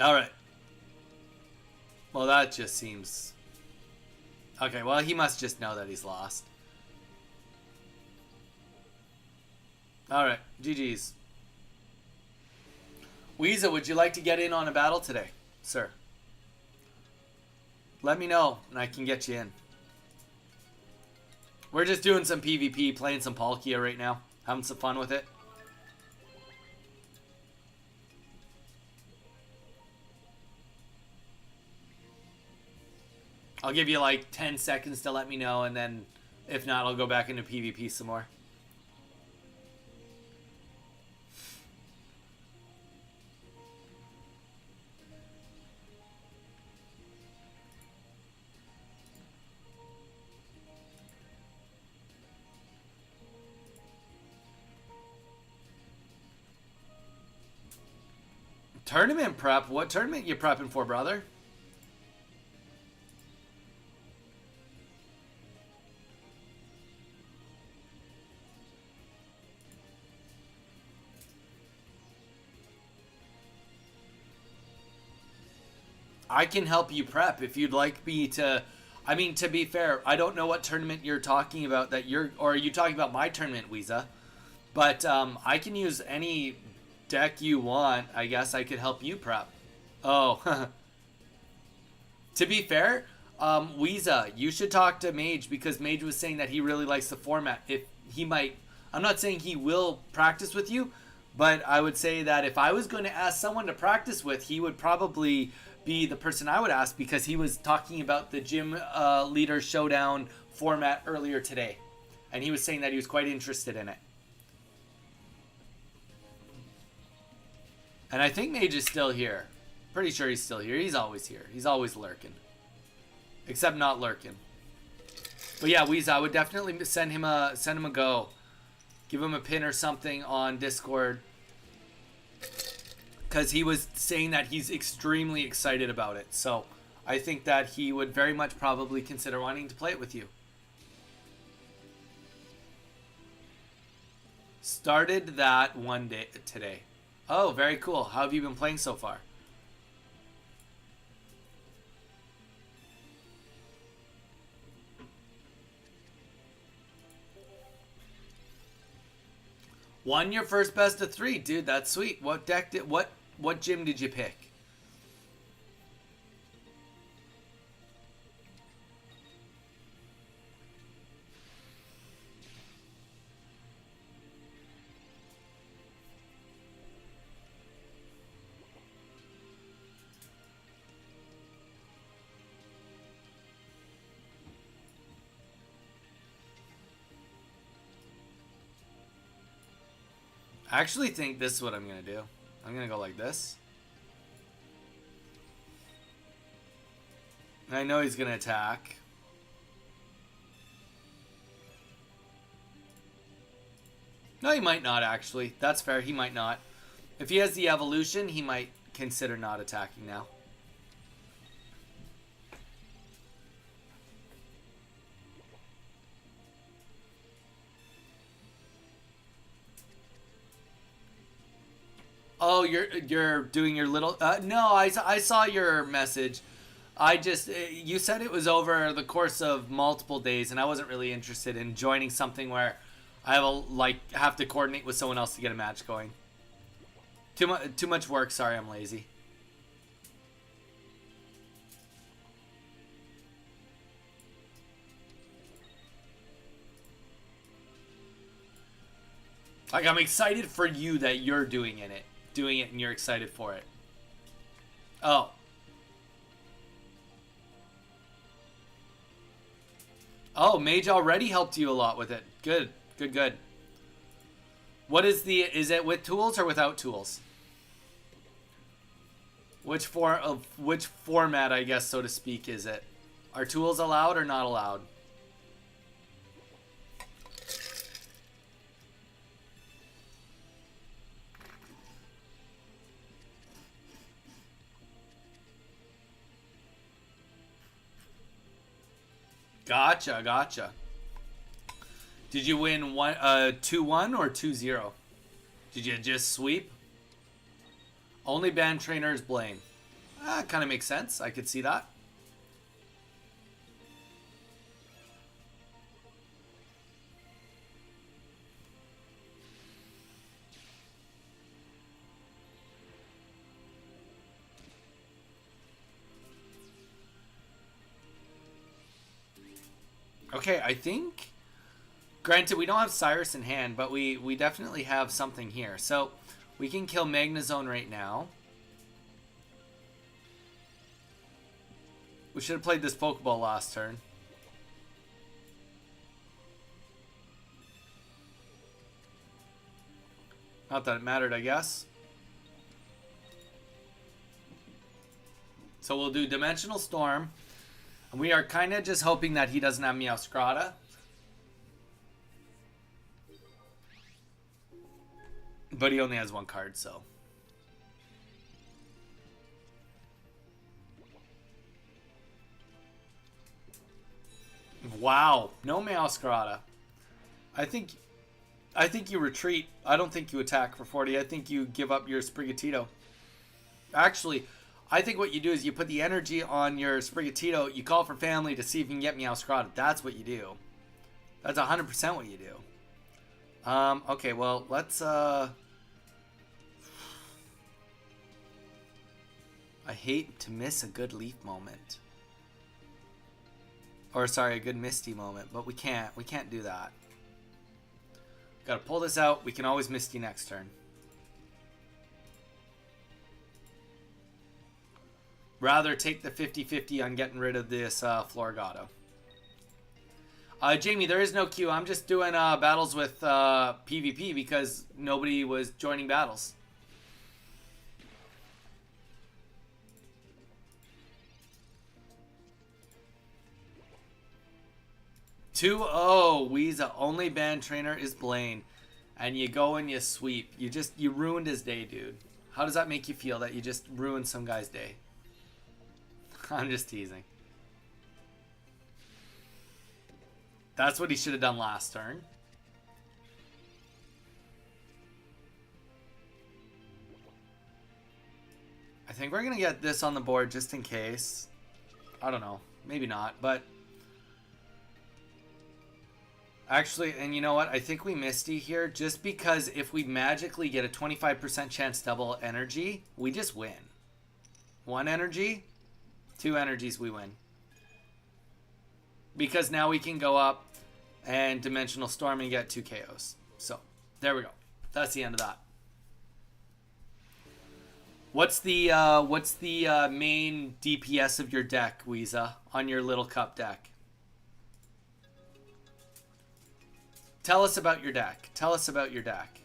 All right. Well, that just seems... Okay, well, he must just know that he's lost. All right, GG's. Weeza, would you like to get in on a battle today, sir? Let me know, and I can get you in. We're just doing some PvP, playing some Palkia right now. Having some fun with it. I'll give you like 10 seconds to let me know, and then if not, I'll go back into PvP some more. Tournament prep? What tournament you prepping for, brother? I can help you prep if you'd like me to. I mean, to be fair, I don't know what tournament you're talking about or are you talking about my tournament, Weeza? But I can use any deck you want. I guess I could help you prep. Oh. To be fair, Weeza, you should talk to Mage because Mage was saying that he really likes the format. If he might, I'm not saying he will practice with you, but I would say that if I was going to ask someone to practice with, he would probably be the person I would ask because he was talking about the Gym Leader Showdown format earlier today. And he was saying that he was quite interested in it. And I think Mage is still here. Pretty sure he's still here. He's always here. He's always lurking. Except not lurking. But yeah, Weeza, I would definitely send him a go. Give him a pin or something on Discord. Because he was saying that he's extremely excited about it. So I think that he would very much probably consider wanting to play it with you. Started that one day today. Oh, very cool. How have you been playing so far? Won your first best of 3, dude. That's sweet. What deck did what gym did you pick? I actually think this is what I'm going to do. I'm going to go like this. I know he's going to attack. No, he might not, actually. That's fair. He might not. If he has the evolution, he might consider not attacking now. Oh, you're doing your little... no, I saw your message. I just... You said it was over the course of multiple days, and I wasn't really interested in joining something where I have to coordinate with someone else to get a match going. Too much work. Sorry, I'm lazy. Like, I'm excited for you that you're doing it and you're excited for it. Oh. Oh, Mage already helped you a lot with it. Good. Good. What is is it with tools or without tools? Which format, I guess, so to speak, is it? Are tools allowed or not allowed? Gotcha. Did you win 2-1 or 2-0? Did you just sweep? Only band trainers blame. Kind of makes sense. I could see that. Okay, I think... Granted, we don't have Cyrus in hand, but we definitely have something here. So, we can kill Magnezone right now. We should have played this Pokeball last turn. Not that it mattered, I guess. So we'll do Dimensional Storm. And we are kind of just hoping that he doesn't have Meowscarada. But he only has one card, so. Wow, no Meowscarada. I think you retreat. I don't think you attack for 40. I think you give up your Sprigatito. Actually, I think what you do is you put the energy on your Sprigatito, you call for family to see if you can get Meowscarada. That's what you do. That's 100% what you do. Okay, well, let's, I hate to miss a good Leaf moment. Or, sorry, a good Misty moment, but we can't do that. Gotta pull this out. We can always Misty next turn. Rather take the 50-50 on getting rid of this Floragato. Jamie, there is no queue. I'm just doing battles with PvP because nobody was joining battles. Weeza. Only band trainer is Blaine. And you go and you sweep. You ruined his day, dude. How does that make you feel that you just ruined some guy's day? I'm just teasing. That's what he should have done last turn. I think we're going to get this on the board just in case. I don't know. Maybe not, but... Actually, and you know what? I think we Misty here just because if we magically get a 25% chance double energy, we just win. 1 energy, 2 energies, we win. Because now we can go up and Dimensional Storm and get 2 KOs. So, there we go. That's the end of that. What's the main DPS of your deck, Weeza, on your Little Cup deck? Tell us about your deck. Tell us about your deck.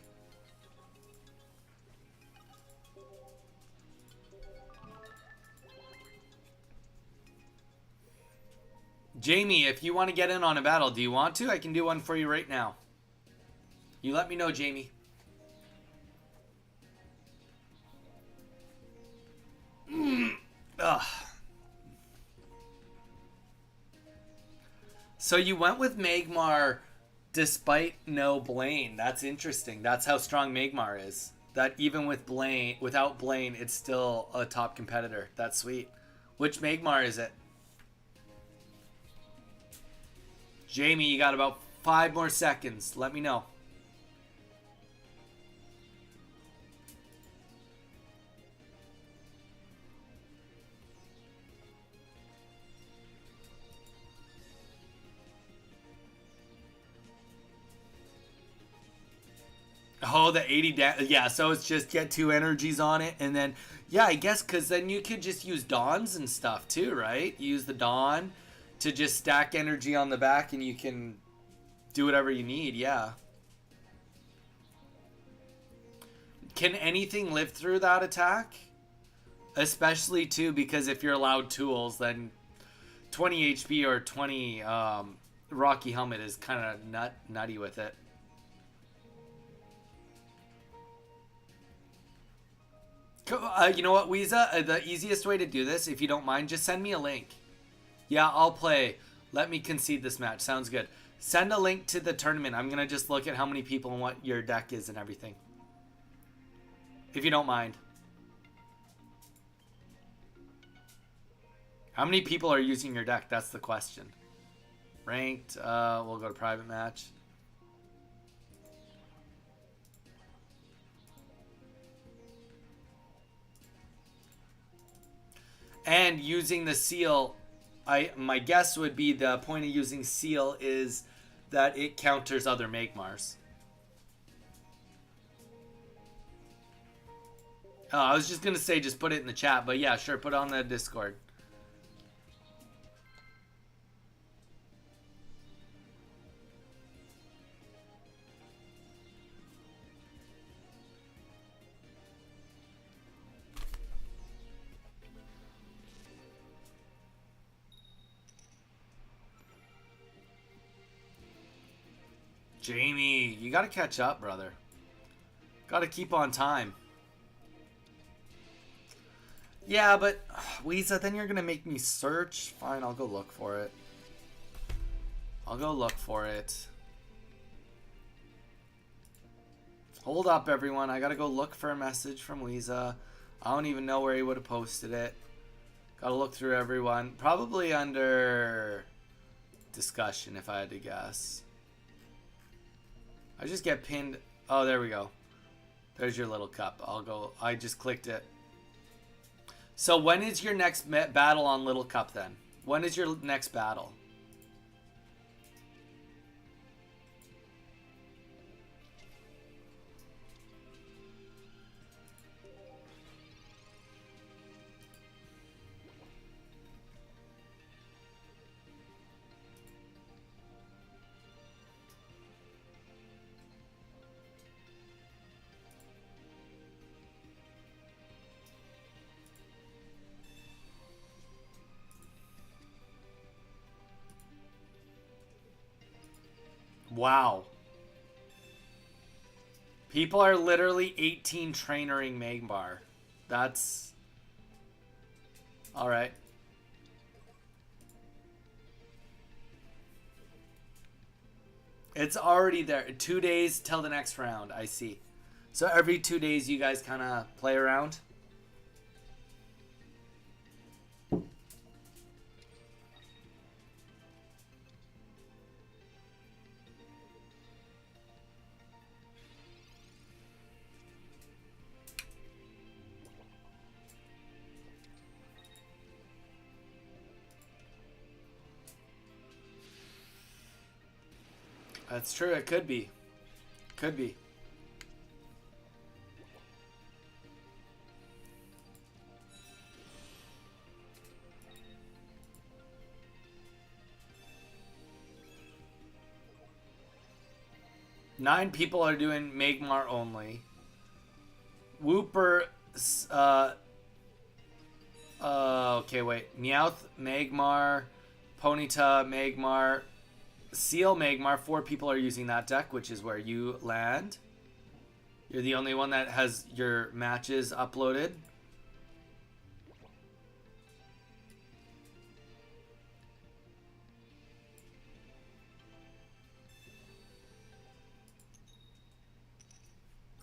Jamie, if you want to get in on a battle, do you want to? I can do one for you right now. You let me know, Jamie. Ugh. So you went with Magmar despite no Blaine. That's interesting. That's how strong Magmar is. That even with Blaine, without Blaine, it's still a top competitor. That's sweet. Which Magmar is it? Jamie, you got about 5 more seconds. Let me know. Oh, the 80 yeah, so it's just get 2 energies on it, and then, yeah, I guess, because then you could just use Dawns and stuff, too, right? Use the Dawn to just stack energy on the back, and you can do whatever you need, yeah. Can anything live through that attack? Especially, too, because if you're allowed tools, then 20 HP or 20 Rocky Helmet is kind of nutty with it. You know what, Weeza? The easiest way to do this, if you don't mind, just send me a link. Yeah, I'll play. Let me concede this match. Sounds good. Send a link to the tournament. I'm going to just look at how many people and what your deck is and everything. If you don't mind. How many people are using your deck? That's the question. Ranked, we'll go to private match. And using the seal, my guess would be the point of using seal is that it counters other Magmars. Oh, I was just going to say just put it in the chat, but yeah, sure, put it on the Discord. Jamie, you got to catch up, brother. Got to keep on time. Yeah, but Weeza, then you're going to make me search. Fine, I'll go look for it. I'll go look for it. Hold up, everyone. I got to go look for a message from Weeza. I don't even know where he would have posted it. Got to look through everyone. Probably under discussion, if I had to guess. I just get pinned. Oh, there we go. There's your little cup. I'll go. I just clicked it. So when is your next battle on Little Cup then? When is your next battle? Wow. People are literally 18 trainering Magmar. That's... Alright. It's already there. 2 days till the next round. I see. So every 2 days you guys kind of play around? That's true. It could be. Could be. Nine people are doing Magmar only. Wooper. Okay, wait. Meowth, Magmar, Ponyta, Magmar. Seal Magmar, 4 people are using that deck, which is where you land. You're the only one that has your matches uploaded.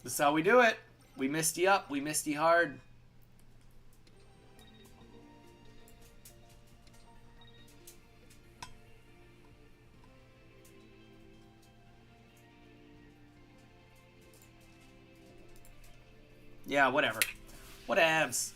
This is how we do it. We Misty up. We Misty hard. Yeah, whatever. What abs?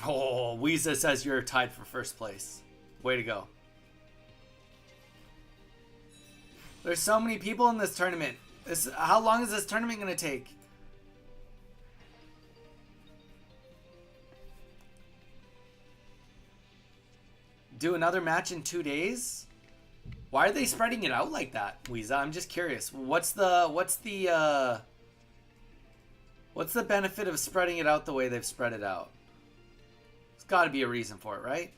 Oh, Weeza says you're tied for first place. Way to go. There's so many people in this tournament. How long is this tournament going to take? Do another match in 2 days? Why are they spreading it out like that, Weeza? I'm just curious. What's the benefit of spreading it out the way they've spread it out? There's got to be a reason for it, right?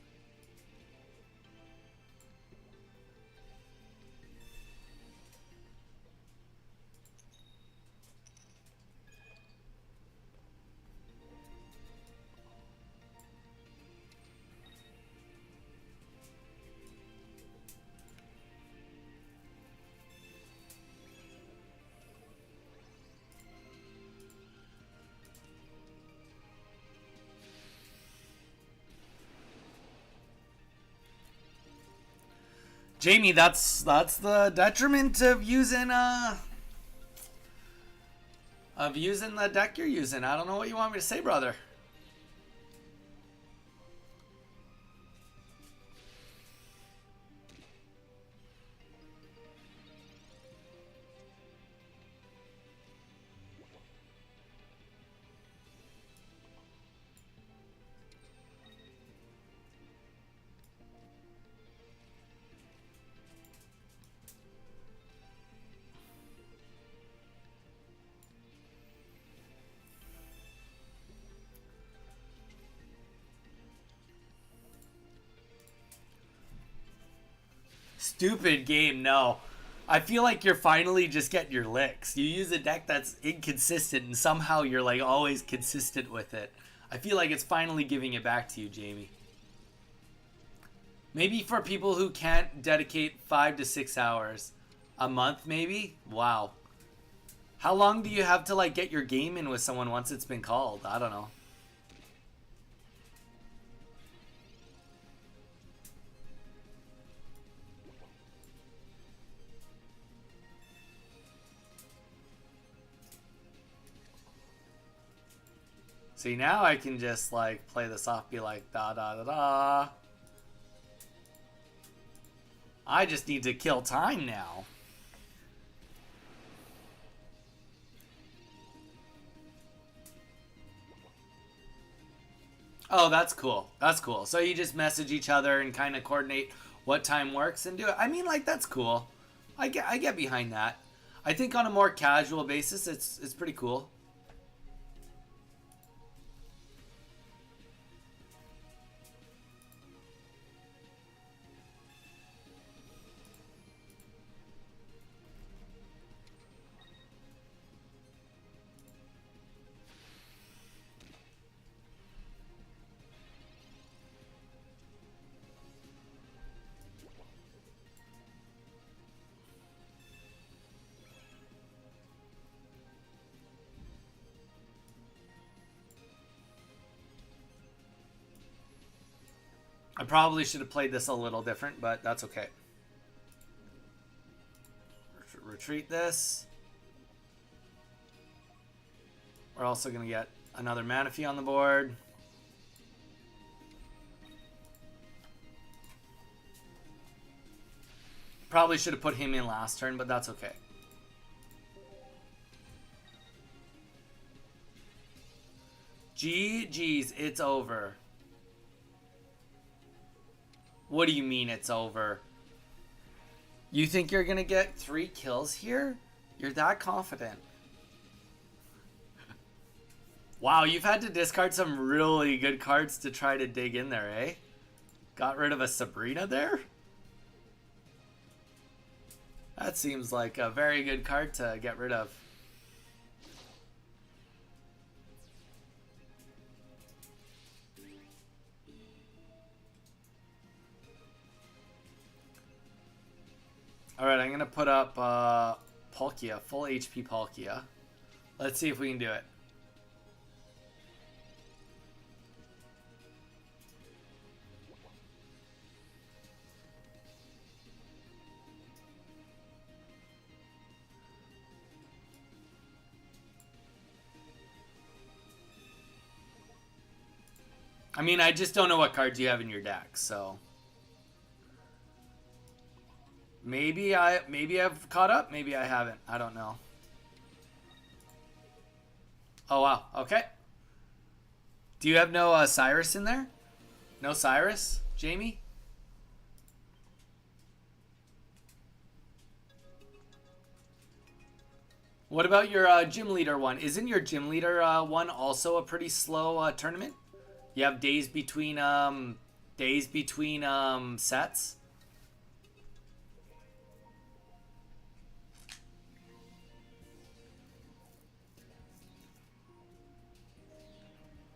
Jamie, that's the detriment of using the deck you're using. I don't know what you want me to say, brother. Stupid game, no. I feel like you're finally just getting your licks. You use a deck that's inconsistent and somehow you're like always consistent with it. I feel like it's finally giving it back to you, Jamie. Maybe for people who can't dedicate 5 to 6 hours a month, maybe? Wow. How long do you have to like get your game in with someone once it's been called? I don't know. See, now I can just like play this off, be like da da da da. I just need to kill time now. Oh, that's cool. That's cool. So you just message each other and kind of coordinate what time works and do it. I mean, like that's cool. I get behind that. I think on a more casual basis, it's pretty cool. I probably should have played this a little different, but that's okay. Retreat this. We're also going to get another Manaphy on the board. Probably should have put him in last turn, but that's okay. GG's, it's over. What do you mean it's over? You think you're gonna get 3 kills here? You're that confident. Wow, you've had to discard some really good cards to try to dig in there, eh? Got rid of a Sabrina there? That seems like a very good card to get rid of. Alright, I'm going to put up Palkia, full HP Palkia. Let's see if we can do it. I mean, I just don't know what cards you have in your deck, so maybe I've caught up, maybe I haven't. I don't know. Oh wow, okay. Do you have no Cyrus in there? No Cyrus, Jamie? What about your gym leader one? Isn't your gym leader one also a pretty slow tournament? You have days between sets.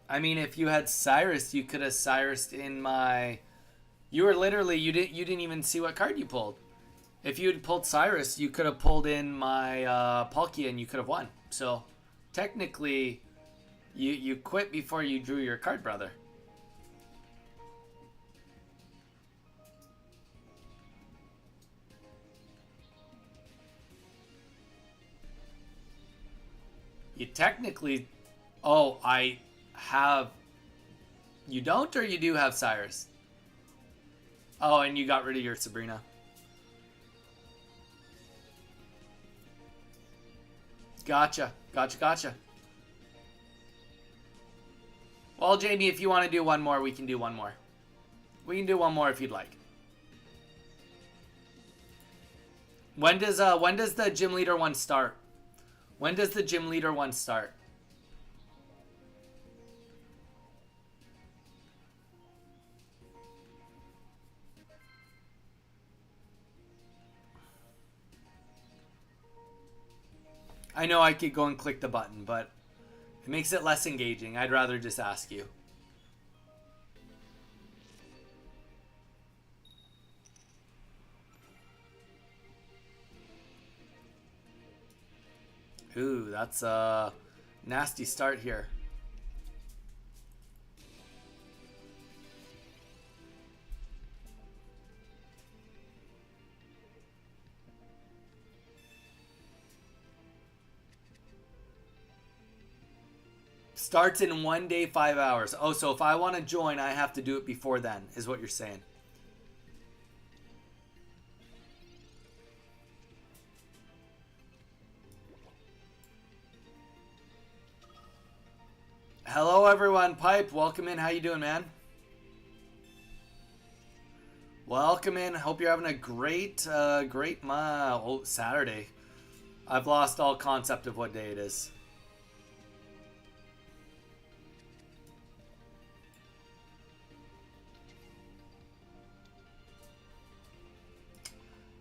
I mean, if you had Cyrus, you could have Cyrused in my. You were literally you didn't even see what card you pulled. If you had pulled Cyrus, you could have pulled in my Palkia and you could have won. So technically, you quit before you drew your card, brother. You technically... Oh, I have... You don't, or you do have Cyrus? Oh, and you got rid of your Sabrina. Gotcha. Gotcha. Well, Jamie, if you want to do one more, we can do one more. We can do one more if you'd like. When does the gym leader one start? When does the gym leader one start? I know I could go and click the button, but it makes it less engaging. I'd rather just ask you. Ooh, that's a nasty start here. Starts in 1 day, 5 hours. Oh, so if I want to join, I have to do it before then, is what you're saying. Hello, everyone. Pipe, welcome in. How you doing, man? Welcome in. Hope you're having a great Saturday. I've lost all concept of what day it is.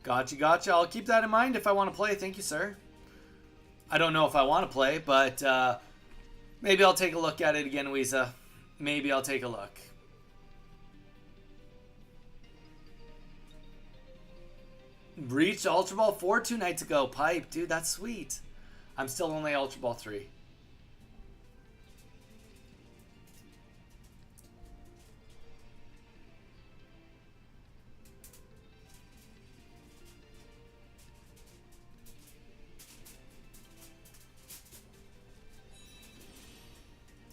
Gotcha. I'll keep that in mind if I want to play. Thank you, sir. I don't know if I want to play, but maybe I'll take a look at it again, Weeza. Maybe I'll take a look. Reached Ultra Ball 4 2 nights ago. Pipe, dude, that's sweet. I'm still only Ultra Ball 3.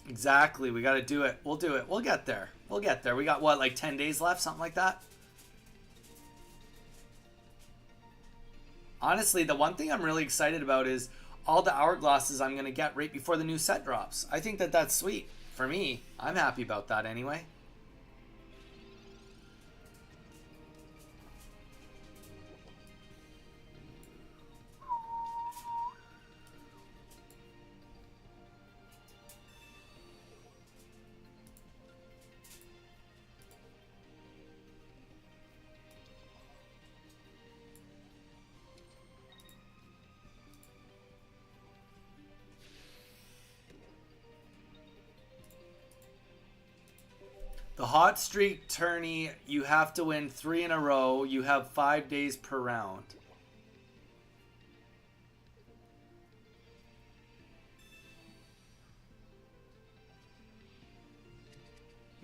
Exactly. We got to do it. We'll do it. We'll get there. We got, what, like 10 days left? Something like that? Honestly, the one thing I'm really excited about is all the hourglasses I'm going to get right before the new set drops. I think that that's sweet. For me, I'm happy about that anyway. The hot streak tourney, you have to win 3 in a row. You have 5 days per round.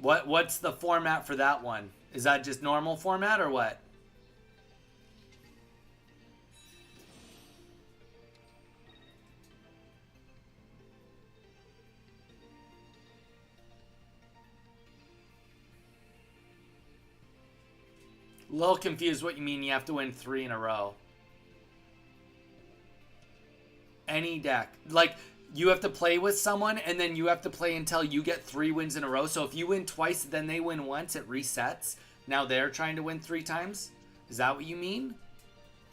What's the format for that one? Is that just normal format or what? A little confused what you mean you have to win 3 in a row. Any deck. Like, you have to play with someone, and then you have to play until you get 3 wins in a row. So if you win twice, then they win once, it resets. Now they're trying to win 3 times? Is that what you mean?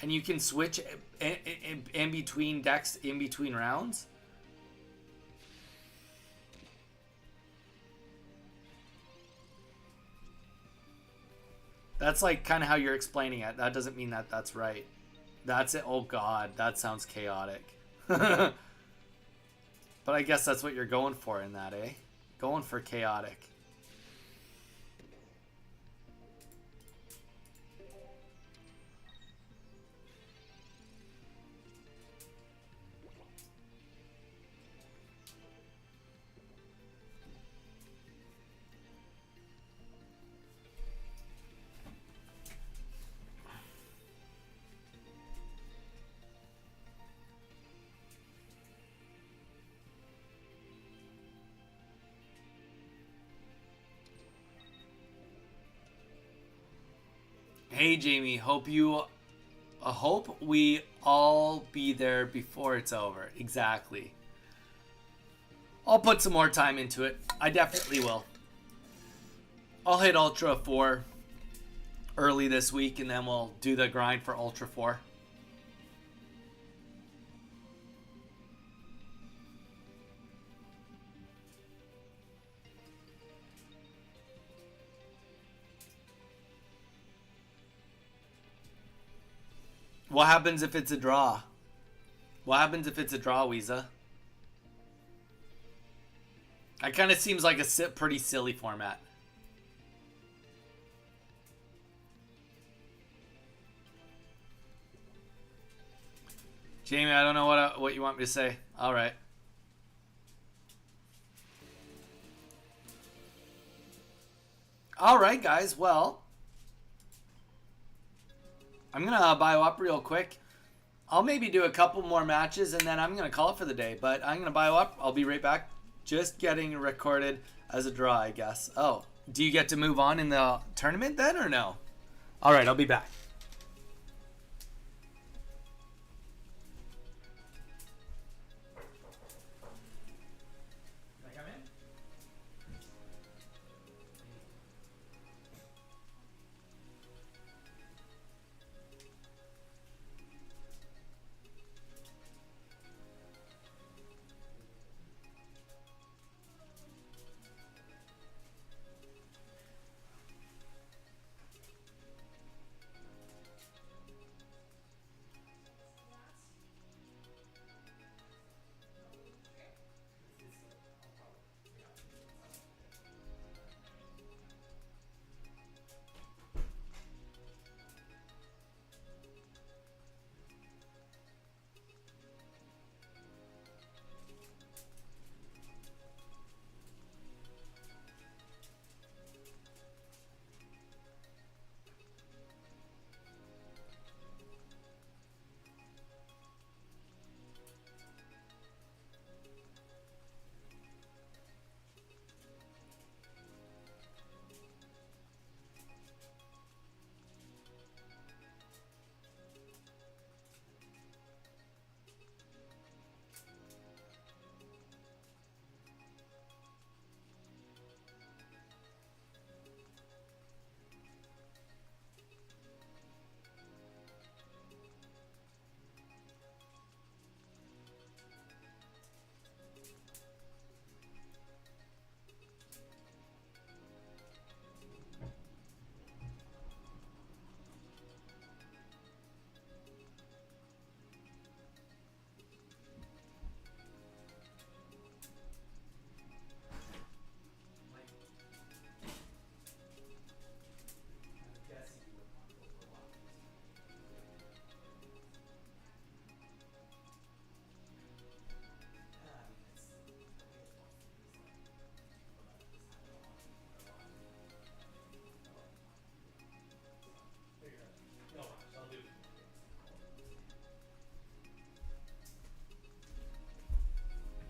And you can switch in between decks, in between rounds? That's like kind of how you're explaining it. That doesn't mean that that's right. That's it. Oh God, that sounds chaotic. But I guess that's what you're going for in that, eh? Going for chaotic. Hey Jamie, hope we all be there before it's over. Exactly. I'll put some more time into it. I definitely will. I'll hit Ultra 4 early this week, and then we'll do the grind for Ultra 4. What happens if it's a draw? What happens if it's a draw, Weeza? That kind of seems like a pretty silly format. Jamie, I don't know what you want me to say. All right. All right, guys. Well, I'm going to bio up real quick. I'll maybe do a couple more matches, and then I'm going to call it for the day. But I'm going to bio up. I'll be right back. Just getting recorded as a draw, I guess. Oh, do you get to move on in the tournament then, or no? All right, I'll be back.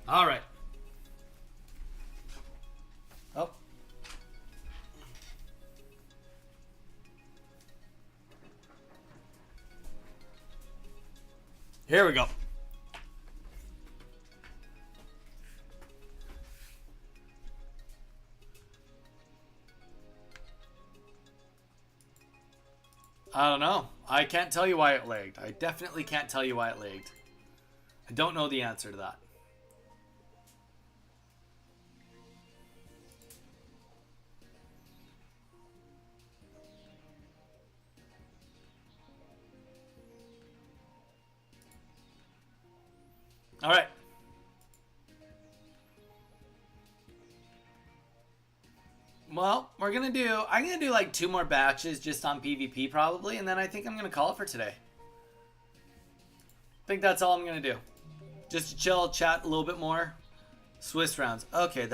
All right. Oh. Here we go. I don't know. I can't tell you why it lagged. I definitely can't tell you why it lagged. I don't know the answer to that. All right. Well, I'm going to do like 2 more batches just on PvP probably, and then I think I'm going to call it for today. I think that's all I'm going to do. Just to chill, chat a little bit more. Swiss rounds. Okay,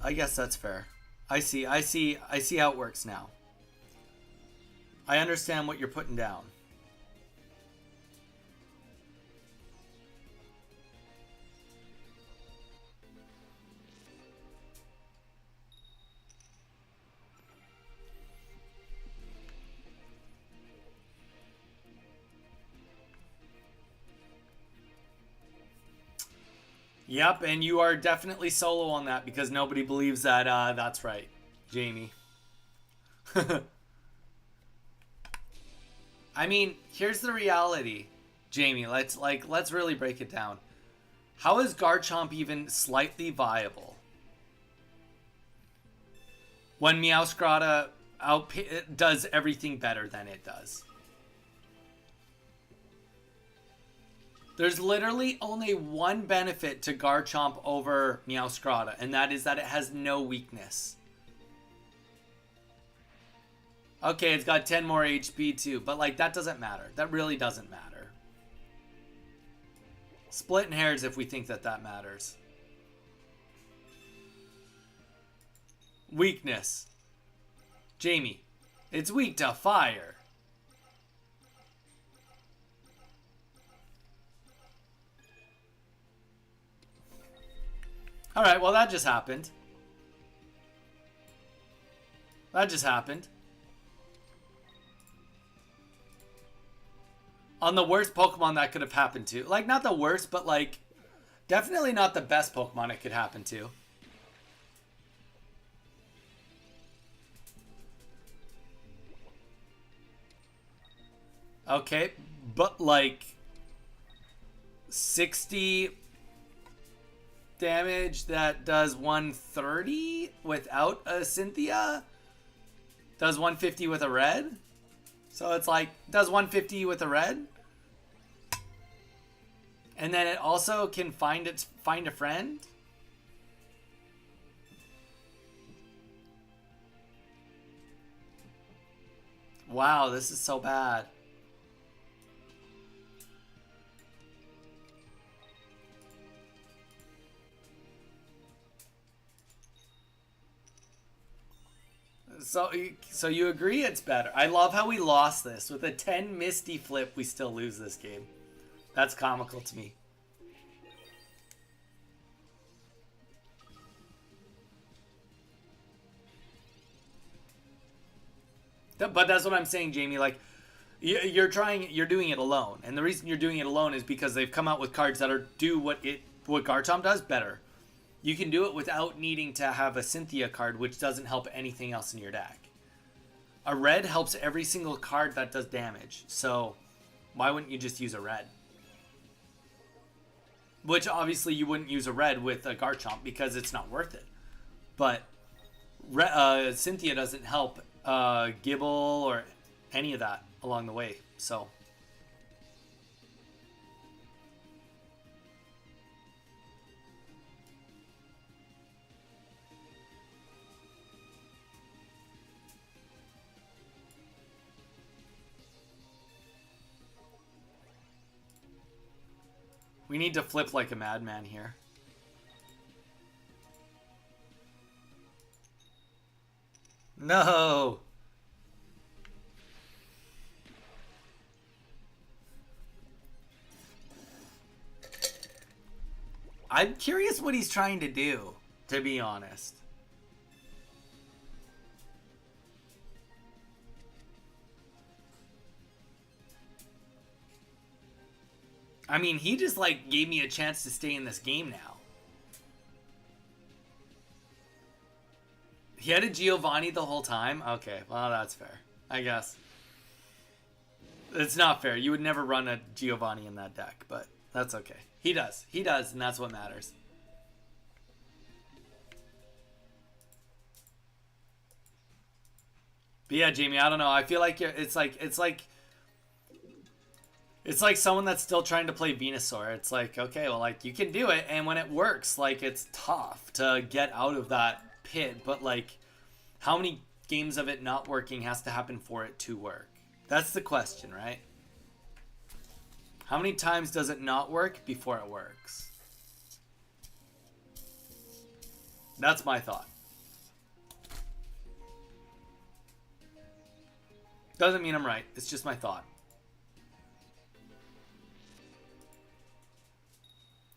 I guess that's fair. I see how it works now. I understand what you're putting down. Yep, and you are definitely solo on that because nobody believes that that's right, Jamie. I mean, here's the reality, Jamie. Let's really break it down. How is Garchomp even slightly viable when Meowscarada does everything better than it does? There's literally only one benefit to Garchomp over Meowscarada, and that is that it has no weakness. Okay, it's got 10 more HP too, but like that doesn't matter. That really doesn't matter. Splitting hairs if we think that that matters. Weakness. Jamie, it's weak to fire. Alright, well that just happened. That just happened. On the worst Pokemon that could have happened to. Like, not the worst, but like, definitely not the best Pokemon it could happen to. Okay, but like 60 damage that does 130 without a Cynthia? Does 150 with a red? So it's like, does 150 with a red? And then it also can find a friend? Wow, this is so bad. So you agree it's better. I love how we lost this. With a 10 Misty flip, we still lose this game. That's comical to me. But that's what I'm saying, Jamie. Like, you're doing it alone. And the reason you're doing it alone is because they've come out with cards that do what Garchomp does better. You can do it without needing to have a Cynthia card, which doesn't help anything else in your deck. A red helps every single card that does damage. So why wouldn't you just use a red? Which obviously you wouldn't use a red with a Garchomp because it's not worth it. But Cynthia doesn't help Gibble or any of that along the way. So we need to flip like a madman here. No! I'm curious what he's trying to do, to be honest. I mean, he just, like, gave me a chance to stay in this game now. He had a Giovanni the whole time? Okay, well, that's fair. I guess. It's not fair. You would never run a Giovanni in that deck, but that's okay. He does. He does, and that's what matters. But yeah, Jamie, I don't know. I feel like it's like someone that's still trying to play Venusaur. It's like, okay, well, like, you can do it, and when it works, like, it's tough to get out of that pit, but, like, how many games of it not working has to happen for it to work? That's the question, right? How many times does it not work before it works? That's my thought. Doesn't mean I'm right. It's just my thought.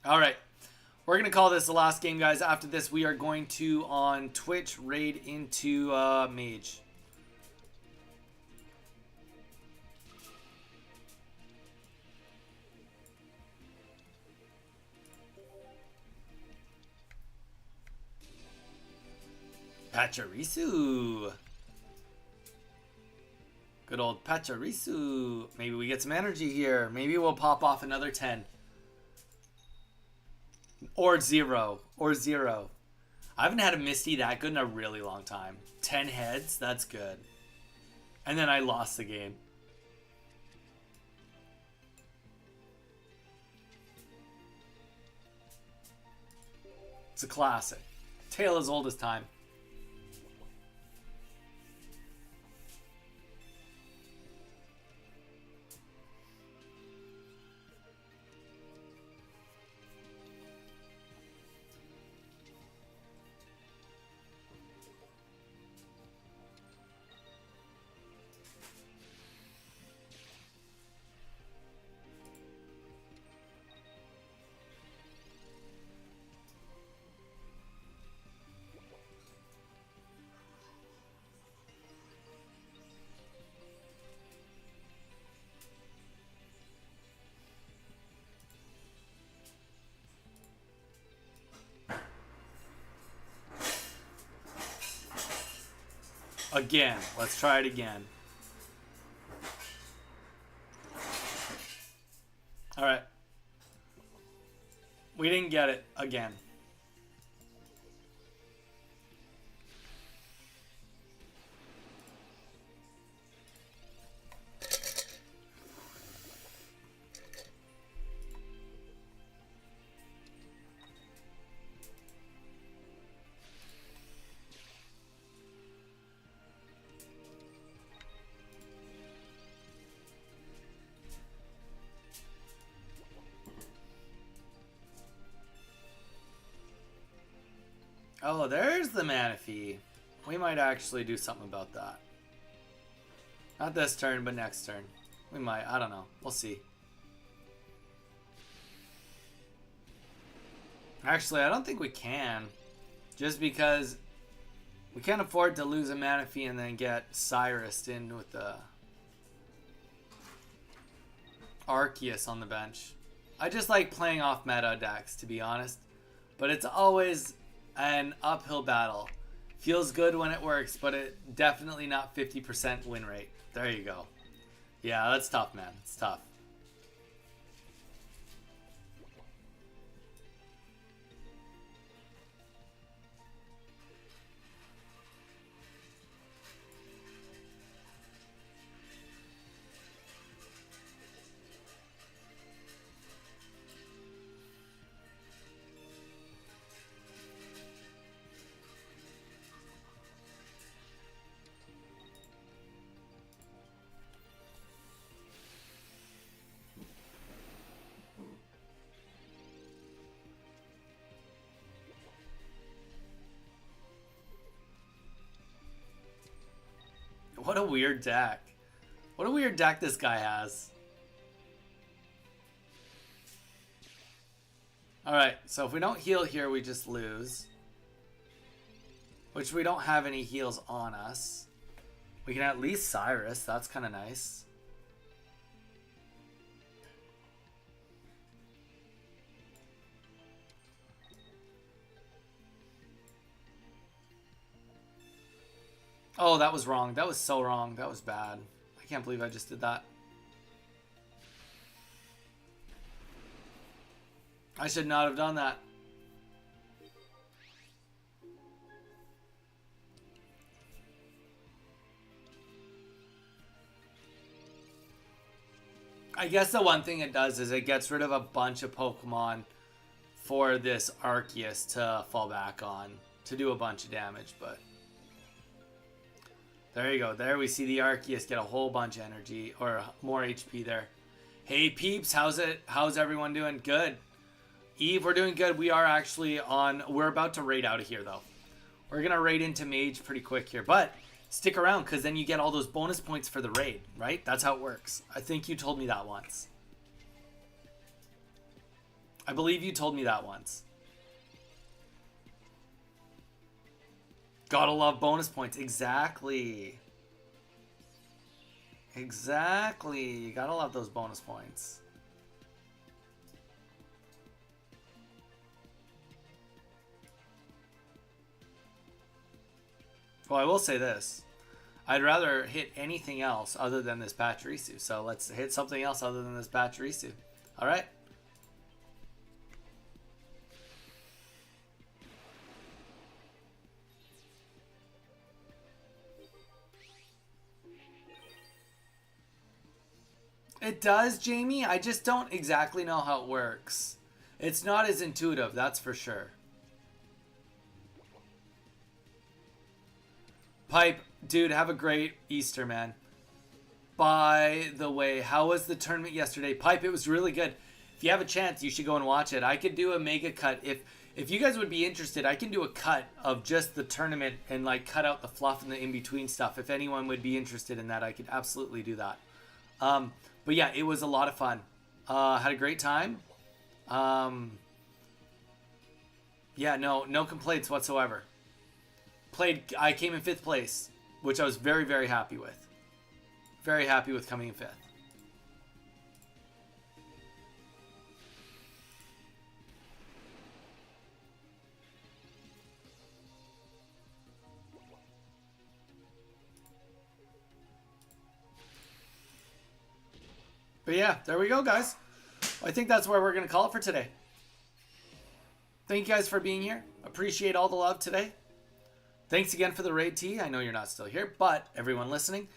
All right. We're going to call this the last game, guys. After this, we are going to, on Twitch, raid into Mage. Pachirisu. Good old Pachirisu. Maybe we get some energy here. Maybe we'll pop off another 10. Or 0. Or 0. I haven't had a Misty that good in a really long time. 10 heads? That's good. And then I lost the game. It's a classic. Tale as old as time. Again. Let's try it again. Alright. We didn't get it again. Oh, there's the Manaphy. We might actually do something about that. Not this turn, but next turn. We might. I don't know. We'll see. Actually, I don't think we can. Just because we can't afford to lose a Manaphy and then get Cyrus in with the Arceus on the bench. I just like playing off meta decks, to be honest. But it's always an uphill battle. Feels good when it works, but it definitely not 50% win rate. There you go. Yeah, that's tough, man. It's tough. What a weird deck. What a weird deck this guy has. Alright, so if we don't heal here, we just lose. Which we don't have any heals on us. We can at least Cyrus. That's kind of nice. Oh, that was wrong. That was so wrong. That was bad. I can't believe I just did that. I should not have done that. I guess the one thing it does is it gets rid of a bunch of Pokemon for this Arceus to fall back on to do a bunch of damage, but there you go. There we see the Arceus get a whole bunch of energy or more HP there. Hey peeps, how's it? How's everyone doing? Good. Eve, we're doing good. We are actually on. We're about to raid out of here though. We're gonna raid into Mage pretty quick here, but stick around because then you get all those bonus points for the raid, right? That's how it works. I think you told me that once. I believe you told me that once. Gotta love bonus points. Exactly. Exactly. You gotta love those bonus points. Well, I will say this. I'd rather hit anything else other than this Pachirisu. So let's hit something else other than this Pachirisu. All right. It does, Jamie. I just don't exactly know how it works. It's not as intuitive, that's for sure. Pipe, dude, have a great Easter, man. By the way, how was the tournament yesterday? Pipe, it was really good. If you have a chance, you should go and watch it. I could do a mega cut. If you guys would be interested, I can do a cut of just the tournament and like cut out the fluff and the in-between stuff. If anyone would be interested in that, I could absolutely do that. But yeah, it was a lot of fun. Had a great time. Yeah, no complaints whatsoever. I came in 5th place, which I was very, very happy with. Very happy with coming in 5th. But yeah, there we go, guys. I think that's where we're going to call it for today. Thank you guys for being here. Appreciate all the love today. Thanks again for the raid, T. I know you're not still here, but everyone listening,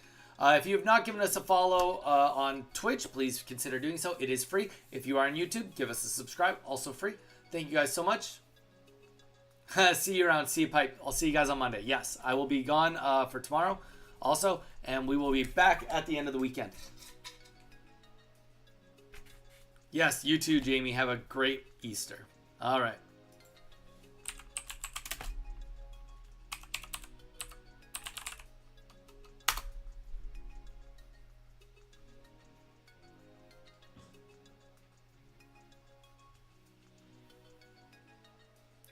if you have not given us a follow on Twitch, please consider doing so. It is free. If you are on YouTube, give us a subscribe. Also free. Thank you guys so much. See you around. See you, Pipe. I'll see you guys on Monday. Yes, I will be gone for tomorrow also, and we will be back at the end of the weekend. Yes, you too, Jamie. Have a great Easter. All right.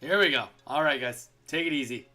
Here we go. All right, guys. Take it easy.